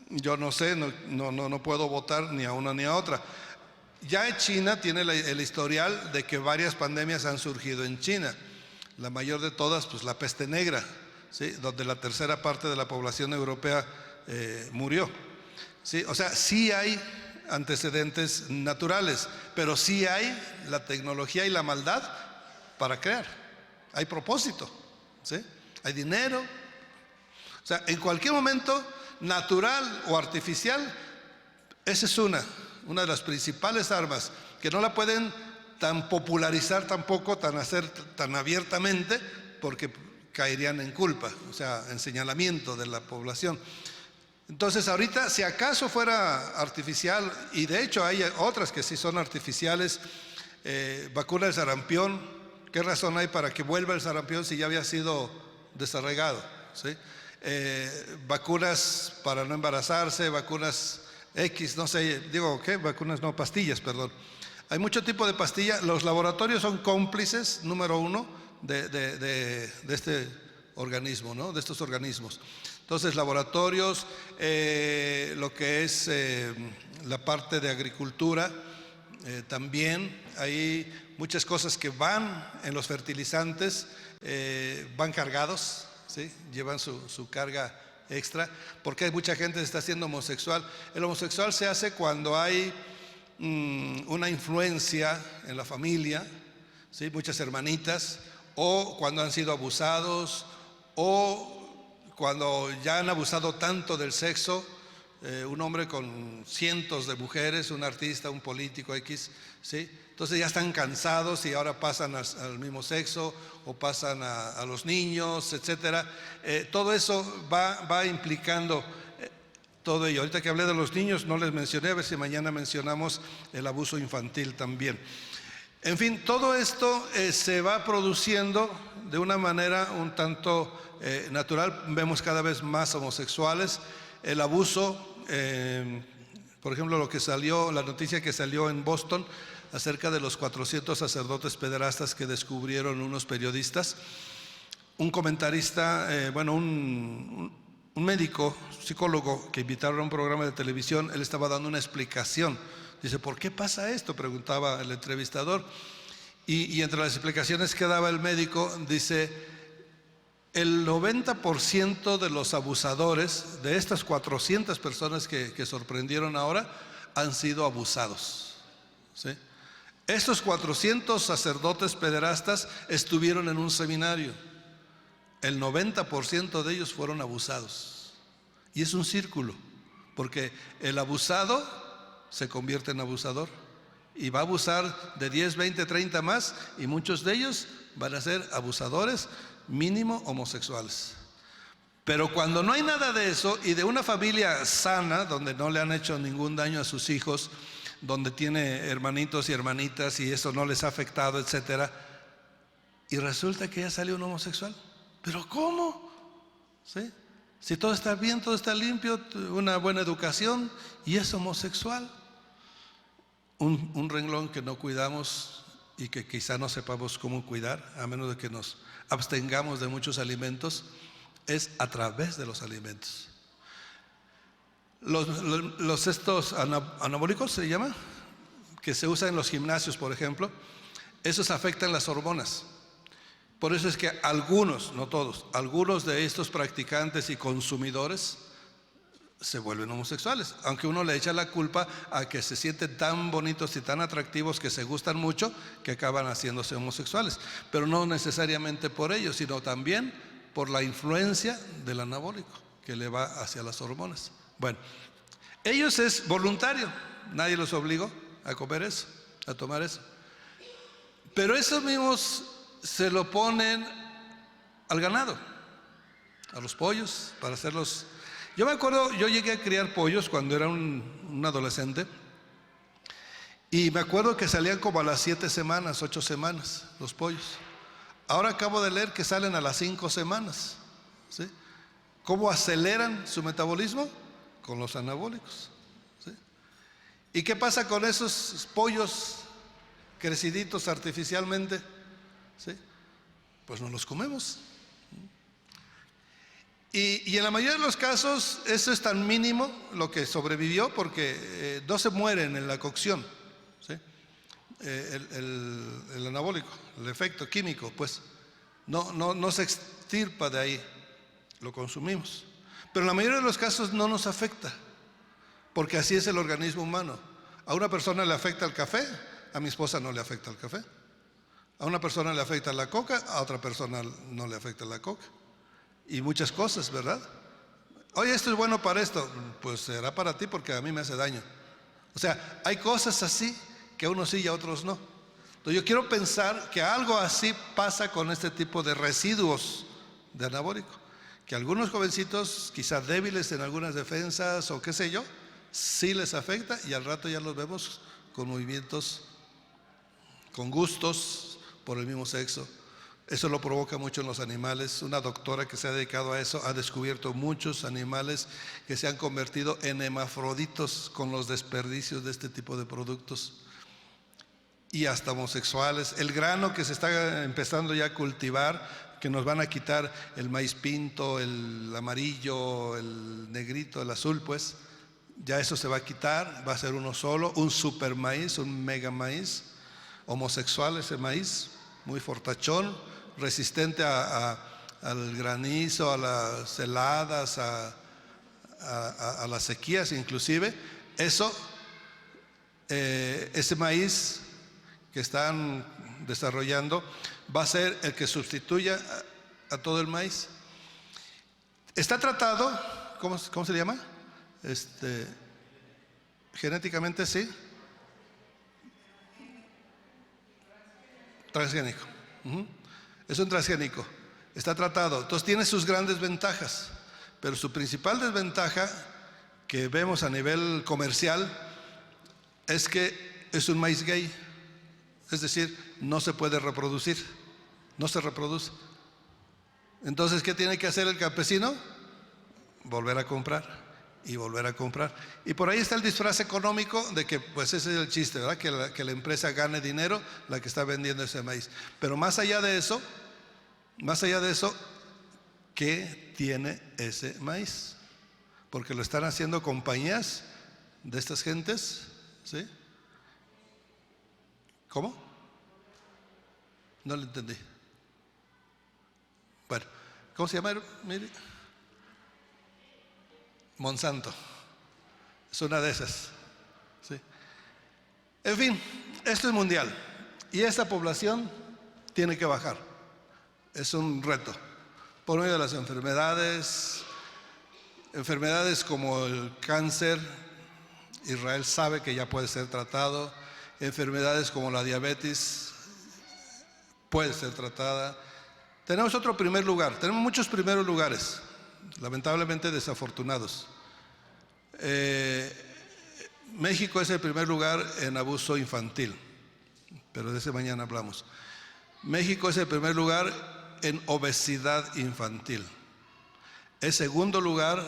Yo no sé, no puedo votar ni a una ni a otra. Ya China tiene el historial de que varias pandemias han surgido en China. La mayor de todas, pues la peste negra, ¿sí? Donde la tercera parte de la población europea murió, ¿sí? O sea, sí hay antecedentes naturales, pero sí hay la tecnología y la maldad para crear. Hay propósito, ¿sí? Hay dinero. O sea, en cualquier momento, natural o artificial, esa es una de las principales armas que no la pueden tan popularizar tampoco, hacer tan abiertamente, porque caerían en culpa, o sea, en señalamiento de la población. Entonces ahorita, si acaso fuera artificial, y de hecho hay otras que sí son artificiales, vacuna del sarampión, ¿qué razón hay para que vuelva el sarampión si ya había sido desarraigado? ¿Sí? Vacunas para no embarazarse, vacunas X, no sé, digo, ¿qué? Vacunas, no, pastillas, perdón. Hay mucho tipo de pastillas. Los laboratorios son cómplices, número uno, de este organismo, ¿no? De estos organismos. Entonces, laboratorios, lo que es la parte de agricultura, también hay muchas cosas que van en los fertilizantes, van cargados, ¿sí? Llevan su carga extra, porque hay mucha gente que está haciendo homosexual. El homosexual se hace cuando hay una influencia en la familia, ¿sí? Muchas hermanitas, o cuando han sido abusados, o cuando ya han abusado tanto del sexo, un hombre con cientos de mujeres, un artista, un político X, ¿sí? Entonces ya están cansados y ahora pasan al mismo sexo o pasan a los niños, etcétera. Todo eso va implicando todo ello. Ahorita que hablé de los niños no les mencioné, a ver si mañana mencionamos el abuso infantil también. En fin, todo esto se va produciendo de una manera un tanto natural. Vemos cada vez más homosexuales. El abuso, por ejemplo, la noticia que salió en Boston acerca de los 400 sacerdotes pederastas que descubrieron unos periodistas. Un comentarista, un médico, psicólogo que invitaron a un programa de televisión, él estaba dando una explicación. Dice, ¿por qué pasa esto?, preguntaba el entrevistador. Y entre las explicaciones que daba el médico, dice, el 90% de los abusadores, de estas 400 personas que sorprendieron ahora, han sido abusados, ¿sí? Estos 400 sacerdotes pederastas estuvieron en un seminario. El 90% de ellos fueron abusados. Y es un círculo, porque el abusado se convierte en abusador y va a abusar de 10, 20, 30 más, y muchos de ellos van a ser abusadores, mínimo homosexuales. Pero cuando no hay nada de eso y de una familia sana, donde no le han hecho ningún daño a sus hijos, donde tiene hermanitos y hermanitas y eso no les ha afectado, etcétera, y resulta que ya salió un homosexual. ¿Pero cómo? ¿Sí? Si todo está bien, todo está limpio, una buena educación, y es homosexual. Un renglón que no cuidamos y que quizá no sepamos cómo cuidar, a menos de que nos abstengamos de muchos alimentos, es a través de los alimentos. Estos anabólicos se llama, que se usan en los gimnasios, por ejemplo, esos afectan las hormonas. Por eso es que algunos, no todos, algunos de estos practicantes y consumidores se vuelven homosexuales, aunque uno le echa la culpa a que se sienten tan bonitos y tan atractivos que se gustan mucho que acaban haciéndose homosexuales, pero no necesariamente por ello, sino también por la influencia del anabólico que le va hacia las hormonas. Bueno, ellos es voluntario, nadie los obligó a comer eso, a tomar eso, pero esos mismos se lo ponen al ganado, a los pollos, para hacerlos. Yo me acuerdo, yo llegué a criar pollos cuando era un adolescente, y me acuerdo que salían como a las 7 semanas, 8 semanas los pollos. Ahora acabo de leer que salen a las 5 semanas, ¿sí? ¿Cómo aceleran su metabolismo? Con los anabólicos, ¿sí? ¿Y qué pasa con esos pollos creciditos artificialmente? ¿Sí? Pues no los comemos. Y en la mayoría de los casos eso es tan mínimo lo que sobrevivió, porque no se mueren en la cocción, ¿sí? El anabólico, el efecto químico, pues no se extirpa de ahí, lo consumimos. Pero en la mayoría de los casos no nos afecta, porque así es el organismo humano. A una persona le afecta el café, a mi esposa no le afecta el café. A una persona le afecta la coca, a otra persona no le afecta la coca. Y muchas cosas, ¿verdad? Oye, esto es bueno para esto. Pues será para ti porque a mí me hace daño. O sea, hay cosas así que a unos sí y a otros no. Entonces yo quiero pensar que algo así pasa con este tipo de residuos de anabólico, que algunos jovencitos, quizás débiles en algunas defensas o qué sé yo, sí les afecta, y al rato ya los vemos con movimientos, con gustos por el mismo sexo. Eso lo provoca mucho en los animales. Una doctora que se ha dedicado a eso ha descubierto muchos animales que se han convertido en hermafroditos con los desperdicios de este tipo de productos, y hasta homosexuales. El grano que se está empezando ya a cultivar, que nos van a quitar el maíz pinto, el amarillo, el negrito, el azul, pues ya eso se va a quitar, va a ser uno solo, un super maíz, un mega maíz, homosexual ese maíz, muy fortachón, resistente al granizo, a las heladas, a las sequías inclusive. Eso, ese maíz que están desarrollando va a ser el que sustituya a todo el maíz. Está tratado, ¿cómo se le llama? Genéticamente, sí. Transgénico. Es un transgénico. Está tratado. Entonces tiene sus grandes ventajas, pero su principal desventaja que vemos a nivel comercial es que es un maíz gay. Es decir, no se puede reproducir, no se reproduce. Entonces, ¿qué tiene que hacer el campesino? Volver a comprar y volver a comprar. Y por ahí está el disfraz económico de que, pues ese es el chiste, ¿verdad? Que la empresa gane dinero, la que está vendiendo ese maíz. Pero más allá de eso, ¿qué tiene ese maíz? Porque lo están haciendo compañías de estas gentes, ¿sí? ¿Cómo? No lo entendí. Bueno, ¿cómo se llama? Mire. Monsanto. Es una de esas. ¿Sí? En fin, esto es mundial. Y esta población tiene que bajar. Es un reto. Por medio de las enfermedades como el cáncer, Israel sabe que ya puede ser tratado. Enfermedades como la diabetes puede ser tratada. Tenemos otro primer lugar, tenemos muchos primeros lugares, lamentablemente desafortunados. México es el primer lugar en abuso infantil, pero de ese mañana hablamos. México es el primer lugar en obesidad infantil. Es segundo lugar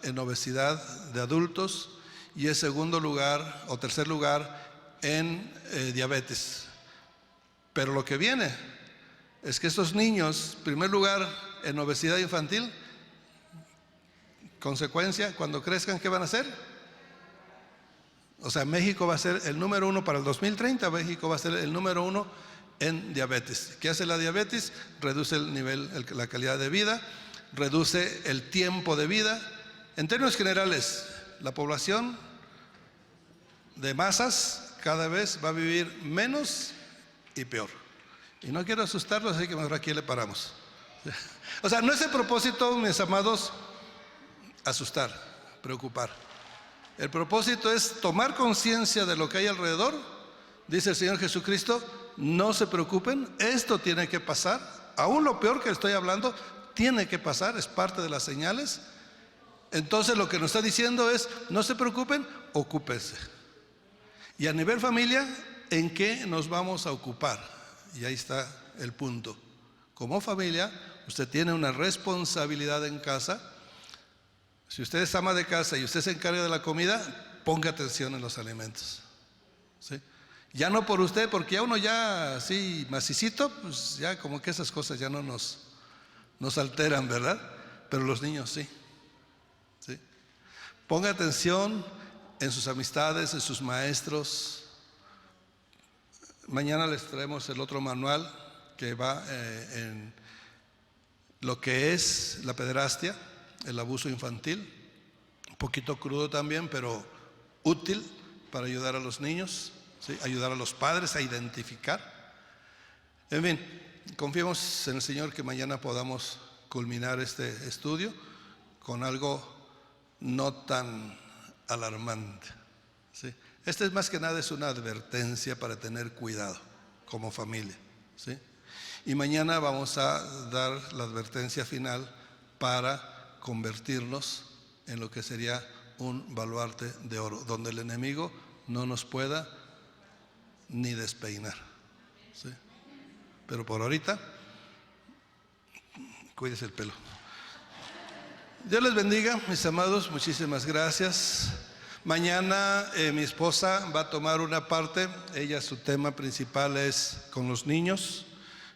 en obesidad de adultos y es segundo lugar o tercer lugar en diabetes. Pero lo que viene es que estos niños, primer lugar en obesidad infantil, consecuencia, cuando crezcan, ¿qué van a hacer? O sea, México va a ser el número 1 para el 2030, México va a ser el número 1 en diabetes. ¿Qué hace la diabetes? Reduce el nivel, la calidad de vida, reduce el tiempo de vida. En términos generales, la población de masas cada vez va a vivir menos y peor. Y no quiero asustarlos, así que mejor aquí le paramos. O sea, no es el propósito, mis amados, asustar, preocupar. El propósito es tomar conciencia de lo que hay alrededor. Dice el Señor Jesucristo, no se preocupen, esto tiene que pasar. Aún lo peor que estoy hablando tiene que pasar, es parte de las señales. Entonces lo que nos está diciendo es, no se preocupen, ocúpense. Y a nivel familia, ¿en qué nos vamos a ocupar? Y ahí está el punto. Como familia, usted tiene una responsabilidad en casa. Si usted es ama de casa y usted se encarga de la comida, ponga atención en los alimentos. ¿Sí? Ya no por usted, porque ya uno ya así macicito, pues ya como que esas cosas ya no nos alteran, ¿verdad? Pero los niños sí. ¿Sí? Ponga atención en sus amistades, en sus maestros. Mañana les traemos el otro manual que va en lo que es la pederastia, el abuso infantil, un poquito crudo también, pero útil para ayudar a los niños, ¿sí? Ayudar a los padres a identificar. En fin, confiemos en el Señor que mañana podamos culminar este estudio con algo no tan alarmante, ¿sí? Este es más que nada es una advertencia para tener cuidado como familia, ¿sí? Y mañana vamos a dar la advertencia final para convertirnos en lo que sería un baluarte de oro, donde el enemigo no nos pueda ni despeinar, ¿sí? Pero por ahorita, cuídese el pelo. Dios les bendiga, mis amados, muchísimas gracias. Mañana mi esposa va a tomar una parte, ella su tema principal es con los niños,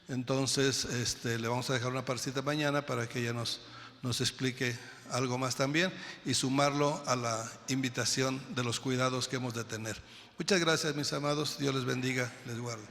entonces le vamos a dejar una partecita mañana para que ella nos explique algo más también y sumarlo a la invitación de los cuidados que hemos de tener. Muchas gracias, mis amados, Dios les bendiga, les guarde.